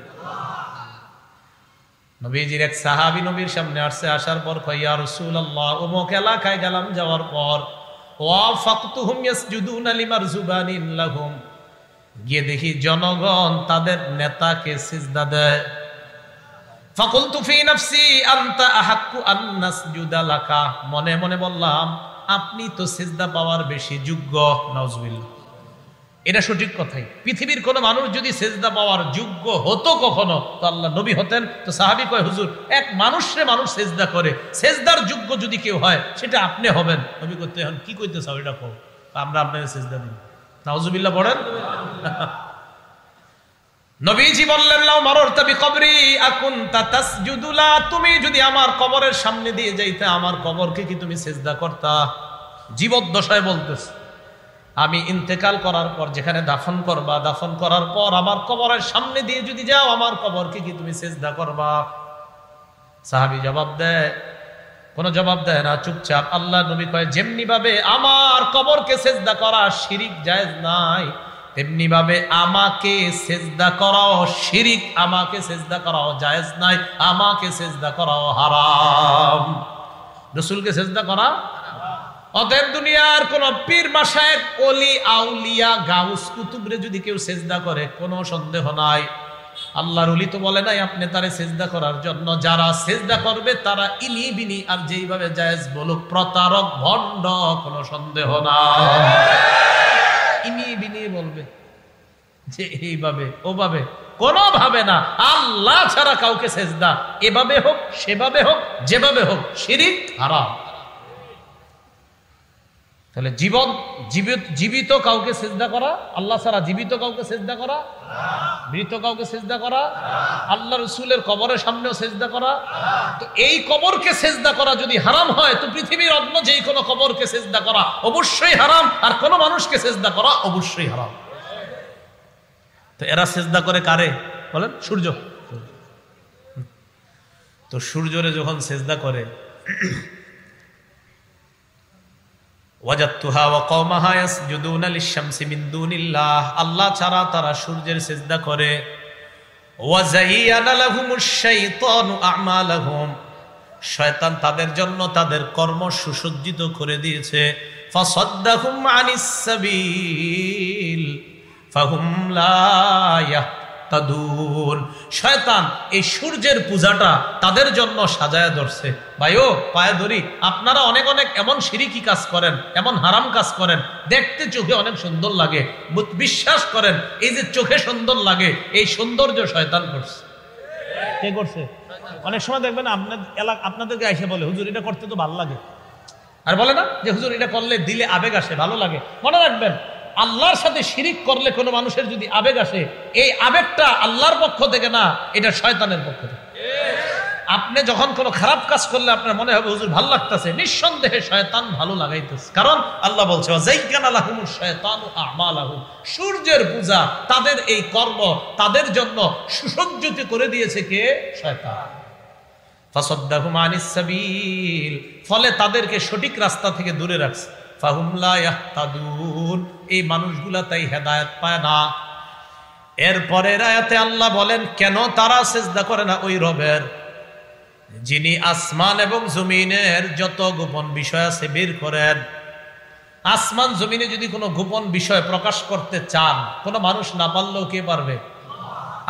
নবীজির এক সাহাবী নবীর সামনে আসছে, আসার পর কয় ইয়া রাসূলুল্লাহ, অমুক এলাকায় গেলাম, যাওয়ার পর ওয়াফাকতুহুম ইয়াসজুদুনা লিমারজুবানিন লাহুম, গিয়ে দেখি জনগণ তাদের নেতাকে সিজদা দেয়। ফাকুলতু ফি নাফসি আনতা আহাক্কু আন নাসজুদা লাকা, মনে মনে বললাম আপনি তো সিজদা পাওয়ার বেশি যোগ্য। নাউজুবিল্লাহ। এটা সঠিক কথাই। পৃথিবীর কোন মানুষ যদি সিজদা পাওয়ার যোগ্য হতো কখনো, তো আল্লাহ নবী হতেন। তো সাহাবী কয় হুজুর, এক মানুষরে মানুষ সিজদা করে, সিজদার যোগ্য যদি কেউ হয় সেটা আপনি হবেন। নবী করতে এখন কি কইতে চাও এটা কও, আমরা আপনাকে সিজদা দিই। নাউজুবিল্লাহ পড়েন। নবীজি বললেন লাউ মাররতা বিকবরি আকুনতা তাসজুদু লা, তুমি যদি আমার কবরের সামনে দিয়ে যাইতে, আমার কবরকে কি তুমি সিজদা করতা? জীবদ্দশায় বলতেছে, আমি ইন্তেকাল করার পর যেখানে দাফন করবা, দাফন করার পর আমার কবরের সামনে দিয়ে যদি যাও, আমার কবরকে কি তুমি সিজদা করবা? সাহাবী জবাব দেয়, কোন জবাব দেয় না, চুপচাপ। আল্লাহ নবী কয় যেমনি ভাবে আমার কবরকে সিজদা করা শিরিক জায়েজ নাই, তেমনি ভাবে আমাকে সিজদা করাও শিরিক, আমাকে সিজদা করাও জায়েজ নাই, আমাকে সিজদা করাও হারাম। রাসূলকে সিজদা করা অতএব দুনিয়ার কোন পীর মাশায়েখ ওলি আউলিয়া গাউস কুতুবরে যদি কেউ সিজদা করে, কোনো সন্দেহ নাই আল্লাহর ওলি তো বলে নাই আপনি তারে সিজদা করার জন্য। যারা সিজদা করবে তারা ইনি বিনি আর যেইভাবে জায়েজ বলুক, প্রতারক ভণ্ড, কোনো সন্দেহ নাই। ইনি বিনি বলবে যে এইভাবে ওভাবে, কোনোভাবে না। আল্লাহ ছাড়া কাউকে সিজদা এভাবে হোক সেভাবে হোক যেভাবে হোক শিরিক, হারাম। তাহলে জীবিত কাউকে সিজদা করা, আল্লাহ ছাড়া জীবিত কাউকে সিজদা করা, মৃত কাউকে সিজদা করা, আল্লাহ রাসূলের কবরের সামনেও সিজদা করা। তো এই কবরকে সিজদা করা যদি হারাম হয়, তো পৃথিবীর অন্য যেই কোনো কবরকে সিজদা করা অবশ্যই হারাম, আর কোন মানুষকে সিজদা করা অবশ্যই হারাম। তো এরা সিজদা করে কারে বলেন? সূর্য। তো সূর্যরে যখন সিজদা করে, ওয়াজাদতুহা ওয়া কওমাহা ইয়াসজুদুনা লিশ-শামসি মিন দুনিল্লাহ, আল্লাহ ছাড়া তারা সূর্যের সিজদা করে। ওয়া যায়্যানা লাহুমুশ শাইতানু আ'মালাহুম, শয়তান তাদের জন্য তাদের কর্ম সুসজ্জিত করে দিয়েছে। ফাসাদ্দাহুম আনিস সাবিল ফাহুম লা ইয়াহতাদুন, শয়তান এই সূর্যের পূজাটা তাদের জন্য সাজায়া ধরছে। ভাইও পায়ে ধরি, আপনারা অনেক অনেক এমন শিরিকি কাজ করেন, এমন হারাম কাজ করেন, দেখতে চোখে অনেক সুন্দর লাগে, বিশ্বাস করেন এই যে চোখে সুন্দর লাগে, এই সৌন্দর্য শয়তান করছে। কে করছে? অনেক সময় দেখবেন আপনাদেরকে এসে বলে হুজুর এটা করতে তো ভালো লাগে, আর বলে না যে হুজুর এটা করলে দিলে আবেগ আসে, ভালো লাগে। মনে রাখবেন, আল্লাহর সাথে শিরিক করলে কোনো মানুষের যদি আবেগ আসে, এই আবেগটা আল্লাহর পক্ষ থেকে না, এটা শয়তানের পক্ষ থেকে। আপনি যখন কোনো খারাপ কাজ করলে আপনার মনে হবে হুজুর ভালো লাগতেছে, নিঃসন্দেহে শয়তান ভালো লাগাইতেছে। কারণ আল্লাহ বলছে যায়্যানা লাহুমুশ শাইতানু আ'মালাহুম, সূর্যের পূজা, তাদের এই কর্ম তাদের জন্য সুসজ্জিত করে দিয়েছে কে? শয়তান। ফাসাদ্দাহুম আনিস সাবিল, ফলে তাদেরকে সঠিক রাস্তা থেকে দূরে রাখছে। ফাহুম লা ইয়াহতাদুন, এই মানুষগুলা তাই হেদায়েত পায় না। এরপরের আয়াতে আল্লাহ বলেন কেন তারা সিজদা করে না ওই রবের, যিনি আসমান এবং জমিনের যত গোপন বিষয় আছে বের করেন। আসমান জমিনে যদি কোনো গোপন বিষয় প্রকাশ করতে চান, কোনো মানুষ না পারলেও কে পারবে?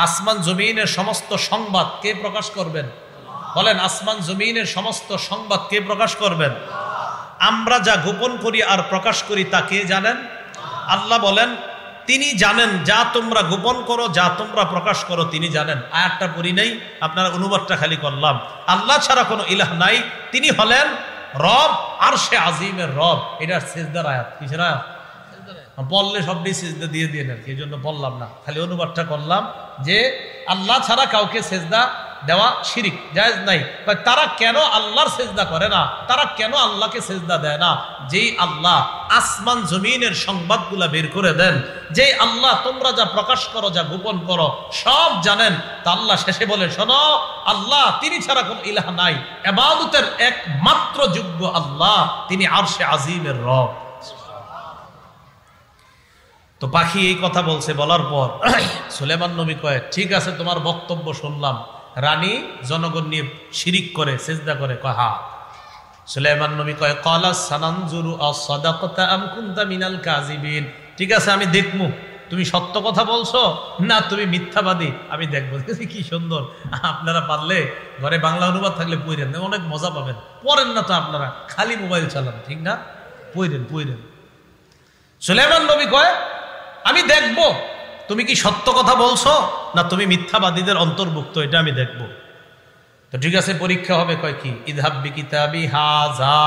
আসমান জমিনের সমস্ত সংবাদ কে প্রকাশ করবেন? বলেন, আসমান জমিনের সমস্ত সংবাদ কে প্রকাশ করবেন? আমরা যা গোপন করি আর প্রকাশ করি তা কে জানেন? আল্লাহ বলেন তিনি জানেন, যা তোমরা গোপন করো যা তোমরা প্রকাশ করো তিনি জানেন। আয়াতটা পড়ি নাই, আপনারা অনুবাদটা খালি করলাম। আল্লাহ ছাড়া কোনো ইলাহ নাই, তিনি হলেন রব, আরশে আজিমের রব। এটা সিজদার আয়াত। কিসের আয়াত? বললে সবটি সিজদা দিয়ে দিয়ে নেন, এই জন্য বললাম না, খালি অনুবাদটা করলাম যে আল্লাহ ছাড়া কাউকে সিজদা দেওয়া শিরিক, জায়েজ নাই। তারা কেন আল্লাহর সিজদা করে না? তারা কেন আল্লাহকে সিজদা দেয় না? যেই আল্লাহ আসমান জমিনের সংবাদগুলা বের করে দেন, যেই আল্লাহ তোমরা যা প্রকাশ করো যা গোপন করো সব জানেন, তা আল্লাহ শেষে বলে শোনো, আল্লাহ তিনি ছাড়া কোনো ইলাহ নাই, ইবাদতের একমাত্র যোগ্য আল্লাহ, তিনি আরশে আজিমের রব। তো পাখি এই কথা বলছে, বলার পর সুলাইমান নবী কয় ঠিক আছে তোমার বক্তব্য শুনলাম। রানী জনগণ নিয়ে শিরিক করে সিজদা করে, কয় হা। সুলাইমান নবী কয় ক্বালা সানানজুরু আসাদাকতা আম কুনতা মিনাল কাযিবিন, ঠিক আছে আমি দেখমু তুমি সত্য কথা বলছো না তুমি মিথ্যাবাদী, আমি দেখবো। কি সুন্দর, আপনারা পারলে ঘরে বাংলা অনুবাদ থাকলে পড়েন, অনেক মজা পাবেন। পড়েন না তো আপনারা, খালি মোবাইল চালান, ঠিক না? পড়েন। সুলাইমান নবী কয় আমি দেখব তুমি কি সত্য কথা বলছো না তুমি মিথ্যাবাদীদের অন্তর্ভুক্ত, এটা আমি দেখব। তো ঠিক আছে পরীক্ষা হবে। কয় কি? ইযহাব বিকিতাবি হাযা,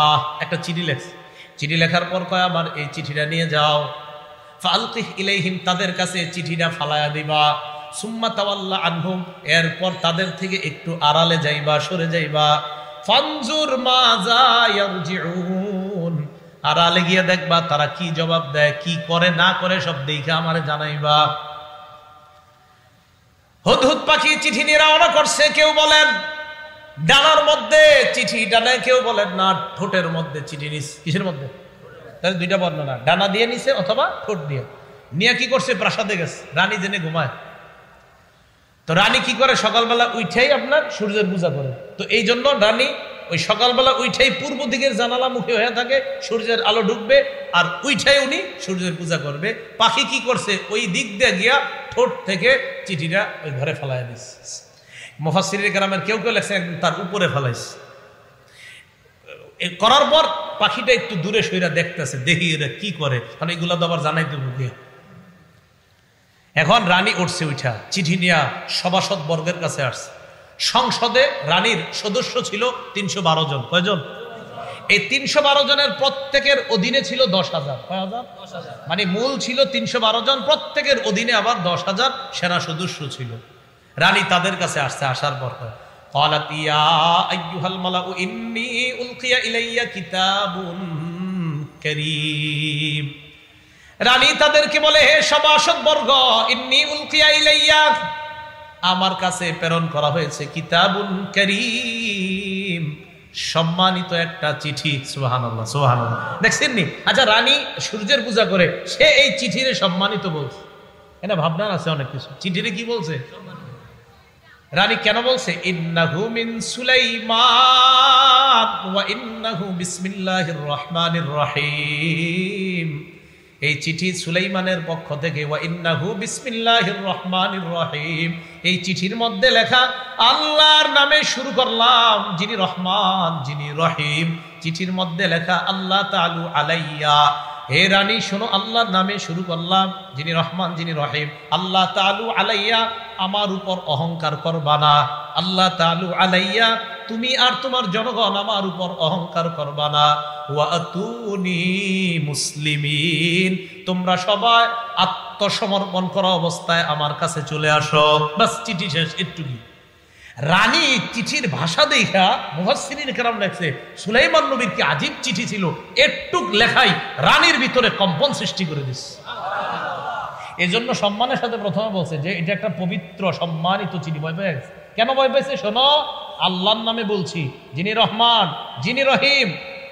একটা চিঠি লেখছে। চিঠি লেখার পর কয় আমার এই চিঠিটা নিয়ে যাও, ফালকিহ ইলাইহিম, তাদের কাছে চিঠিটা ফালায়া দিবা, সুম্মা তাওয়াল্লা আনহুম, এরপর তাদের থেকে একটু আড়ালে যাইবা, সরে যাইবা, ফানজুর মাযা ইয়ারজিউন, আড়ালে গিয়ে দেখবা তারা কি জবাব দেয়, কি করে না করে সব দেখে আমারে জানাইবা। হুদহুদ পাখি চিঠি নিয়ে রওনা করছে। কেউ বলেন ডানার মধ্যে চিঠি ডানায়, কেউ বলেন না ঠোঁটের মধ্যে চিঠি নিস। কিসের মধ্যে? তাহলে দুইটা বর্ণনা, ডানা দিয়ে নিছে অথবা ঠোঁট দিয়ে। নিয়ে কি করছে? প্রাসাদে গেছে। রানী জেনে ঘুমায়। তো রানী কি করে? সকালবেলা উঠেই আপনার সূর্যের পূজা করে। তো এই জন্য রানী ওই সকালবেলা উঠেই পূর্ব দিকের জানালা মুখে হয়ে থাকে, সূর্যের আলো ঢুকবে আর উঠেই উনি সূর্যের পূজা করবে। পাখি কি করছে? ওই দিক দিয়ে গিয়া ঠোঁট থেকে চিঠিটা ওই ঘরে ফেলায় দিচ্ছে। মুফাসসিরিনে কেরামের কেউ কেউ লেখছে তার উপরে ফেলাইছে। করার পর পাখিটা একটু দূরে সইরা দেখতেছে, দেখি এরা কি করে, কারণ এগুলা তো আবার জানাইতে বুকে। এখন রানী উঠছে, উঠা চিঠি নিয়া সভাসদ বর্গের কাছে আসছে। সংসদে রানীর সদস্য ছিল ৩১২ জন। কয়জন? এই ৩১২ জনের প্রত্যেকের অধীনে ছিল ১০,০০০। মানে মূল ছিল ৩১২ জন, প্রত্যেকের অধীনে আবার ১০,০০০ সেনা সদস্য ছিল। রানী তাদের কাছে আসছে। আসার পর ক্বালাত ইয়া আইয়ুহাল মালাউ ইন্নী উলকিয়া ইলাইয়া কিতাবুন কারীম। রানী তাদেরকে বলে হে সভাসদ বর্গ, ইন্নী উলকিয়া ইলাইয়া, আমার কাছে প্রেরণ করা হয়েছে কিতাবুন কারীম, সম্মানিত একটা চিঠি। সুবহানাল্লাহ, সুবহানাল্লাহ। দেখছেন নি? আচ্ছা রানী সূর্যের পূজা করে, সে এই চিঠিরে সম্মানিত বলছে। এটা ভাবনা আছে অনেক কিছু। চিঠিরে কি বলছে? রানী কেন বলছে? ইন্নাহু মিন সুলাইমান ওয়া ইন্নাহু বিসমিল্লাহির রহমানির রহিম। এই চিঠি সুলাইমানের পক্ষ থেকে, ওয়া ইন্নাহু বিসমিল্লাহির রহমানির রহিম, এই চিঠির মধ্যে লেখা আল্লাহর নামে শুরু করলাম, যিনি রহমান যিনি রহিম। চিঠির মধ্যে লেখা আল্লাহ তাআলু আলাইয়া, হে রানী শোনো, আল্লাহর নামে শুরু করলাম, যিনি রহমান যিনি রহিম। আল্লাহ তাআলু আলাইয়া, আমার উপর অহংকার করবা না। আল্লাহ তাআলু আলাইয়া, তুমি আর তোমার জনগণ আমার উপর অহংকার করবা না। ওয়া আতুনি মুসলিমিন, তোমরা সবাই আত্মসমর্পণ করা অবস্থায় আমার কাছে চলে আসো। বাস, চিঠি শেষ। একটুকি রানী চিঠির ভাষা দেখা মুফাসসিরিনে কেরাম লেখছে সুলাইমান নবীর কি আজীব চিঠি ছিল, একটুক লেখাই রানীর ভিতরে কম্পন সৃষ্টি করে দিচ্ছে। এই জন্য সম্মানের সাথে প্রথমে বলছে যে এটা একটা পবিত্র সম্মানিত চিঠি। ভয় পেয়ে গেছে। কেন ভয় পেয়েছে? শোনো, আল্লাহর নামে বলছি, যিনি রহমান যিনি রহিম,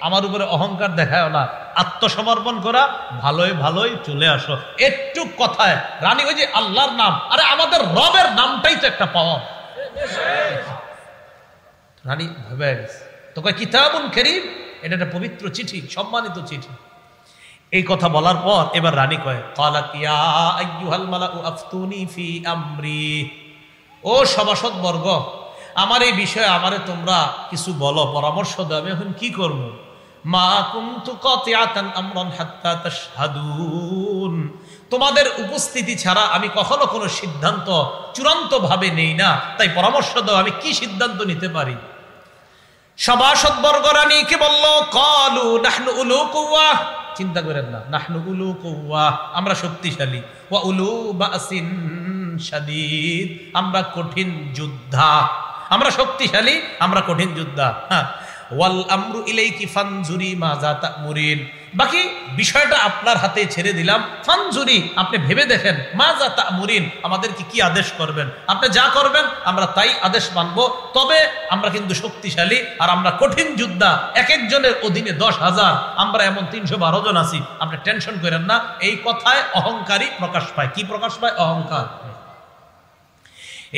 আমার উপরে অহংকার দেখায় না, আত্মসমর্পণ করা, ভালোই ভালোই চলে আসো। একটু কথায় রানী ওই যে আল্লাহর নাম, আরে আমাদের রবের নামটাই তো একটা পাওয়া। রানী ভেবে গেছে। তো কয় কিতাবুন কারীম, এটা একটা পবিত্র চিঠি, সম্মানিত চিঠি। এই কথা বলার পর এবার রানী কয় ক্বালাত ইয়া আইয়ুহাল মালাউ আফতুনি ফি আমরি, ও সভাসদ বর্গ, আমার এই বিষয়ে আমারে তোমরা কিছু বলো, পরামর্শ দাও, আমি এখন কি করব। মা কুনতু কাতিআতান আমরান হাত্তা তাশহাদুন, তোমাদের উপস্থিতি ছাড়া আমি কখনো কোনো সিদ্ধান্ত চূড়ান্ত ভাবে নেই না, তাই পরামর্শ দাও আমি কি সিদ্ধান্ত নিতে পারি। সভাসদ বর্গ রানীকে বলল ক্বালু নাহনু উলু কুওয়া, চিন্তা করেন না, নাহনু উলু কুওয়া, আমরা শক্তিশালী, ওয়া উলু বাসিন শাদীদ, আমরা কঠিন যোদ্ধা, আমরা শক্তিশালী, আমরা কঠিন যোদ্ধা। ওয়াল আমরু ইলাইকি ফানজুরি মাযা তা'মুরিন, বাকি বিষয়টা আপনার হাতে ছেড়ে দিলাম। ফানজুরি, আপনি ভেবে দেখেন, মাযা তা'মুরিন, আমাদেরকে কি আদেশ করবেন, আপনি যা করবেন আমরা তাই আদেশ মানব। তবে আমরা কিন্তু শক্তিশালী, আর আমরা কঠিন যোদ্ধা, এক একজনের অধীনে 10,000, আমরা এমন 312 জন আছি, আপনি টেনশন করেন না। এই কথায় অহংকারী প্রকাশ পায়। কি প্রকাশ পায়? অহংকার।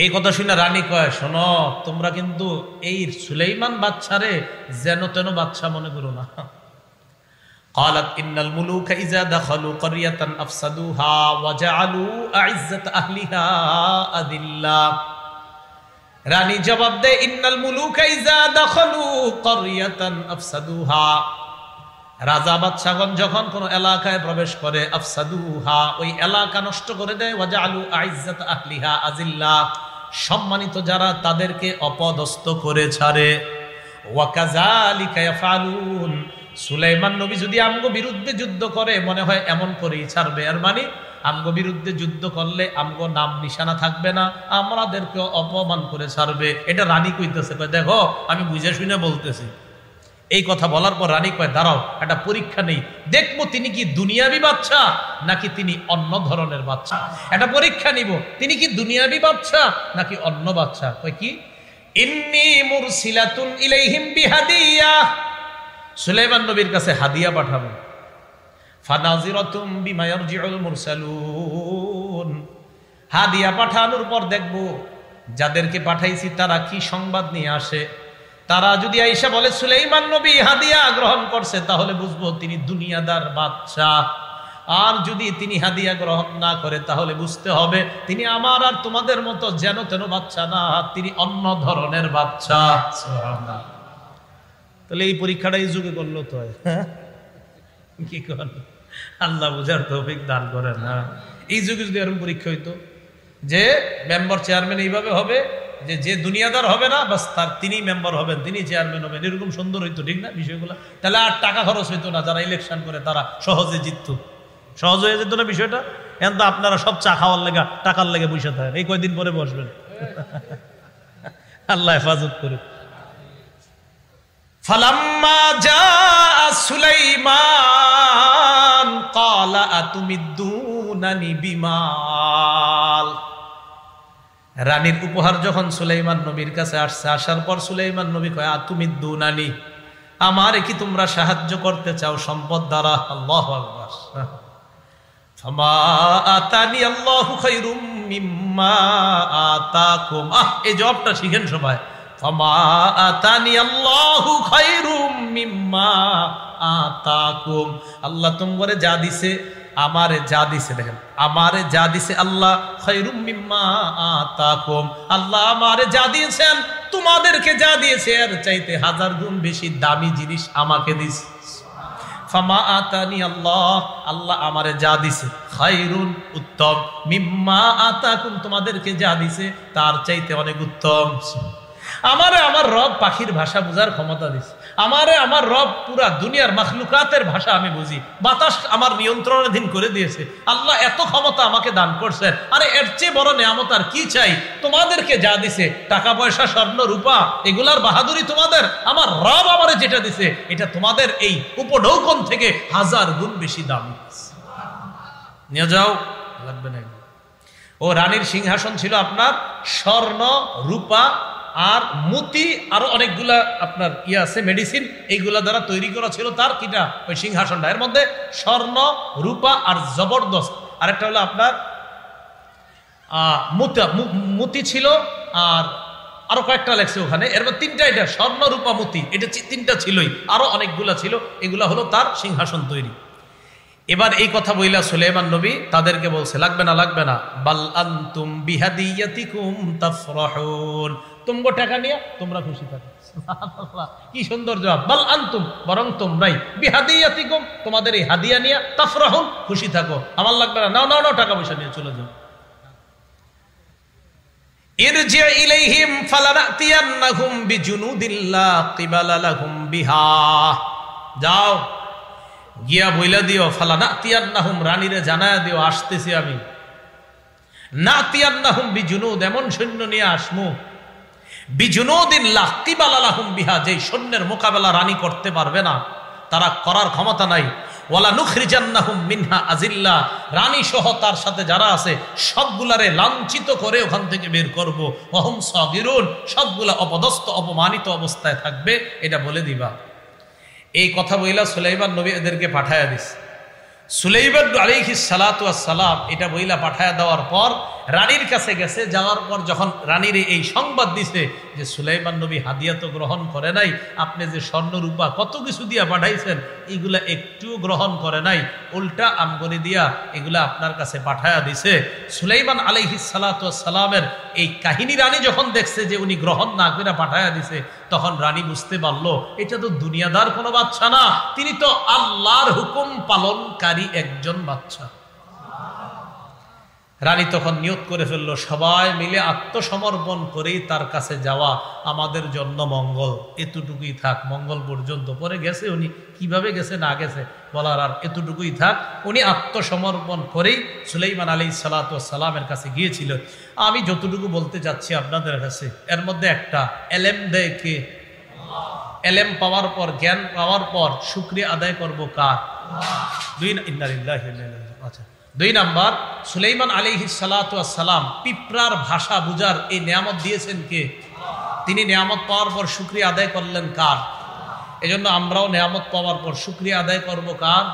এই কথা শুনে রানী কয়, শোনো, তোমরা কিন্তু এই সুলাইমান বাদশারে যেন তেন বাদশা মনে করো না। قالت إن الملوك إذا دخلوا قرية أفسدوها وجعلوا أعزة أهلها أذلة। রানী জবাব দেয়, ইন্নাল মুলুকা ইযা দাখালু ক্বরিয়াতান আফসাদুহা, রাজা বাদশাগণ যখন কোন এলাকায় প্রবেশ করে, আফসাদুহা, ওই এলাকা নষ্ট করে দেয়, ওয়াজআলু আইজ্জাত আহলিহা আযিল্লা, সম্মানিত যারা তাদেরকে অপদস্থ করে ছাড়ে। ওয়া কাযালিকা ইয়াফআলুন, সুলাইমান নবী যদি আমগো বিরুদ্ধে যুদ্ধ করে মনে হয় এমন করেই ছাড়বে। আর মানে আমগো বিরুদ্ধে যুদ্ধ করলে আমগো নাম নিশানা থাকবে না, আমাদেরকে অপমান করে ছাড়বে। এটা রানী কইতেছে, কয় দেখো আমি বুঝে শুনে বলতেছি। এই কথা বলার পর রানী কয়, দাঁড়াও, একটা পরীক্ষা নেই, দেখবো তিনি কি দুনিয়াবি বাদশা নাকি তিনি অন্য ধরনের বাদশা। একটা পরীক্ষা নিব, তিনি কি দুনিয়াবি বাদশা নাকি অন্য বাদশা। কয় কি? ইন্নী মুরসিলাতুন ইলাইহিম বিহাদিয়া, সুলাইমান নবীর কাছে হাদিয়া পাঠাবো। ফানাজিরাতুম বিমা ইয়ারজিউল মুরসালুন, হাদিয়া পাঠানোর পর দেখবো যাদেরকে পাঠাইছি তারা কি সংবাদ নিয়ে আসে। তারা যদি আইসা বলে সুলাইমান নবী হাদিয়া গ্রহণ করছে, তাহলে বুঝবো তিনি দুনিয়াদার বাদশাহ। আর যদি তিনি হাদিয়া গ্রহণ না করে, তাহলে বুঝতে হবে তিনি আমার আর তোমাদের মতো যেন তেন বাদশা না, তিনি অন্য ধরনের বাদশা। সুবহানাল্লাহ। তাহলে এই পরীক্ষাটা এই যুগে করলো তো কি করেন, আল্লাহ বুঝার তৌফিক দান করেন। হ্যাঁ, এই যুগে যদি এরকম পরীক্ষা হইতো যে মেম্বার চেয়ারম্যান এইভাবে হবে, যে যে দুনিয়াদার হবে না বাস তার তিনি মেম্বার হবেন, তিনি চেয়ারম্যান হবেন, এরকম সুন্দর হইতো, ঠিক না বিষয়গুলো? তাহলে আর টাকা খরচ হইতো না, যারা ইলেকশন করে তারা সহজে জিততো, সহজ হয়ে যেত না বিষয়টা। এখন তো আপনারা সব চা খাওয়ার লেগে টাকার লেগে বসে থাকেন, এই কয়দিন পরে বসবেন। আল্লাহ হেফাজত করুক। ফালাম্মা জাআ সুলাইমান ক্বালা আতুমিদ্দুনানি বিমাল, রানীর উপহার যখন সুলাইমান নবীর কাছে আসছে, আসার পর সুলাইমান নবী কয়, আতুমিদ্দুনানি, আমারে কি তোমরা সাহায্য করতে চাও সম্পদ দ্বারা? আল্লাহু আকবার। ফামা আতানি আল্লাহু খায়রুম মিম্মা আতাকুম। এই জবাবটা শিখেন সবাই। ফামা আতানি আল্লাহু খায়রুম মিম্মা আতাকুম, আল্লাহ তোমারে যা দিছে, আমারে যা দিছে, দেখেন আমারে যা দিছে আল্লাহ, খায়রুম মিম্মা আতাকুম, আল্লাহ আমারে যা দিয়েছেন তোমাদেরকে যা দিয়েছে এর চাইতে 1000 গুণ বেশি দামি জিনিস আমাকে দিছে। ফামা আতানি আল্লাহ, আল্লাহ আমারে যা দিছে, খায়রুন উত্তম, মিম্মা আতাকুম তোমাদেরকে যা দিছে তার চাইতে অনেক উত্তম। আমারে আমার রব পাখির ভাষা বোঝার ক্ষমতা দিছে, আমারে আমার রব পুরা দুনিয়ার মাখলুকাতের ভাষা আমি বুঝি, বাতাস আমার নিয়ন্ত্রণাধীন করে দিয়েছে। আল্লাহ এত ক্ষমতা আমাকে দান করছেন, আরে এর চেয়ে বড় নিয়ামত আর কি চাই? তোমাদেরকে যা দিছে, টাকা পয়সা স্বর্ণ রূপা, এগুলার বাহাদুরি তোমাদের, আমার রব আমারে যেটা দিছে এটা তোমাদের এই উপঢৌকন থেকে 1000 গুণ বেশি দামি। নিয়ে যাও, লাগবে না। ও রানীর সিংহাসন ছিল আপনার স্বর্ণ রূপা আর মতি, আরো অনেকগুলা আপনার আছে মেডিসিন, এইগুলা দ্বারা তৈরি করা ছিল তার কিটা ওই সিংহাসনটা। এর মধ্যে স্বর্ণ রূপা আর জবরদস্ত, আরেকটা হলো আপনার মতি ছিল, আর আরো কয়েকটা লেগছে ওখানে। এর মধ্যে 3টা, এটা স্বর্ণ রূপা মতি, এটা 3টা ছিলই, আরো অনেকগুলা ছিল, এগুলা হলো তার সিংহাসন তৈরি। এবার এই কথা বইলা সুলাইমান নবী তাদেরকে বলছে, লাগবে না লাগবে না, বাল আনতুম বিহাদিয়াতিকুম তাফরাহুন, তোমগো টাকা নিয়ে তোমরা খুশি থাকো। সুবহানাল্লাহ, কি সুন্দর জবাব। বাল আনতুম, বরং তোমরাই, বিহাদিয়াতিকুম তোমাদের এই হাদিয়া নিয়ে, তাফরাহুন খুশি থাকো, আমার লাগবে না, নাও নাও নাও, টাকা পয়সা নিয়ে চলে যাও। ইরজি ইলাইহিম ফালানাতিয়ান্নাহুম বিজুনুদিল্লা কিবালা লাহুম বিহা, যাও গিয়া বইলা দিও, ফালানাতিয়ান্নাহুম, রানীরে জানায়া দিও আসতেছি আমি, নাতিয়ান্নাহুম বিজুনুদ, এমন সৈন্য নিয়ে আসমু, বিজুনুদিন লা কিবালা লাহুম বিহা, যেই সৈন্যের মোকাবেলা রানী করতে পারবে না, তারা করার ক্ষমতা নাই। ওয়ালা নুখরিজান্নাহুম মিনহা আজিল্লা, রানী সহ তার সাথে যারা আছে সবগুলারে লাঞ্ছিত করে ওখান থেকে বের করব। ওয়াহুম সাগিরুন, সবগুলা অপদস্থ অপমানিত অবস্থায় থাকবে, এটা বলে দিবা। এই কথা বইলা সুলাইমান নবী এদেরকে পাঠায়া দিস। সুলাইমান আলাইহিস সালাতু ওয়াস সালাম এটা বইলা পাঠায়া দেওয়ার পর রানীর কাছে গেছে। যাওয়ার পর যখন রানীর এই সংবাদ দিছে যে সুলাইমান নবী হাদিয়া তো গ্রহণ করে নাই, আপনি যে স্বর্ণ রূপা কত কিছু দিয়া পাঠাইছেন এগুলা একটু গ্রহণ করে নাই, উল্টা আমগনি দিয়া এগুলা আপনার কাছে পাঠায়া দিছে। সুলাইমান আলাইহিস সালাতু ওয়াস সালামের এই কাহিনী রানী যখন দেখছে যে উনি গ্রহণ না করে পাঠায়া দিছে, তখন রানী বুঝতে পারলো এটা তো দুনিয়াদার কোনো বাচ্চা না, তিনি তো আল্লাহর হুকুম পালনকারী একজন বাচ্চা। রানী তখন নিয়ত করে ফেললো সবাই মিলে আত্মসমর্পণ করেই তার কাছে যাওয়া আমাদের জন্য মঙ্গল, এতটুকুই থাক, মঙ্গল পর্যন্ত। পরে গেছে উনি, কিভাবে গেছে না গেছে বলার আর, এতটুকুই থাক। উনি আত্মসমর্পণ করেই সুলাইমান আলাইহিস সালাতু ওয়াস সালামের কাছে গিয়েছিল। আমি যতটুকু বলতে যাচ্ছি আপনাদের কাছে, এর মধ্যে একটা এলেম দেয় কে? এলেম পাওয়ার পর, জ্ঞান পাওয়ার পর শুকরিয়া আদায় করবো কার? আচ্ছা, 2 নাম্বার, সুলাইমান আলাইহিস সালাতু ওয়াস সালাম পিঁপড়ার ভাষা বুঝার এই নিয়ামত দিয়েছেন কে? তিনি নিয়ামত পাওয়ার পর শুকরিয়া আদায় করলেন কার? এজন্য আমরাও নিয়ামত পাওয়ার পর শুকরিয়া আদায় করব কার?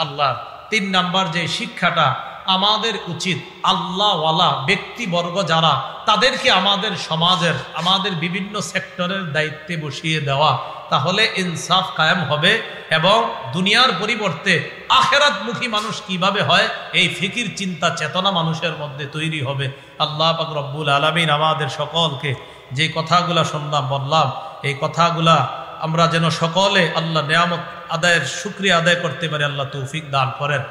আল্লাহ। 3 নাম্বার যে শিক্ষাটা, আমাদের উচিত আল্লাহওয়ালা ব্যক্তিবর্গ যারা, তাদেরকে আমাদের সমাজের, আমাদের বিভিন্ন সেক্টরের দায়িত্বে বসিয়ে দেওয়া, তাহলে ইনসাফ কায়েম হবে এবং দুনিয়ার পরিবর্তে আখিরাতমুখী মানুষ কিভাবে হয় এই ফিকির চিন্তা চেতনা মানুষের মধ্যে তৈরি হবে। আল্লাহ পাক রব্বুল আলামিন আমাদের সকলকে যে কথাগুলা শুনলাম বললাম, এই কথাগুলা আমরা যেন সকলে আল্লাহ নিয়ামত আদায়ের শুকরিয়া আদায় করতে পারি, আল্লাহ তৌফিক দান করেন।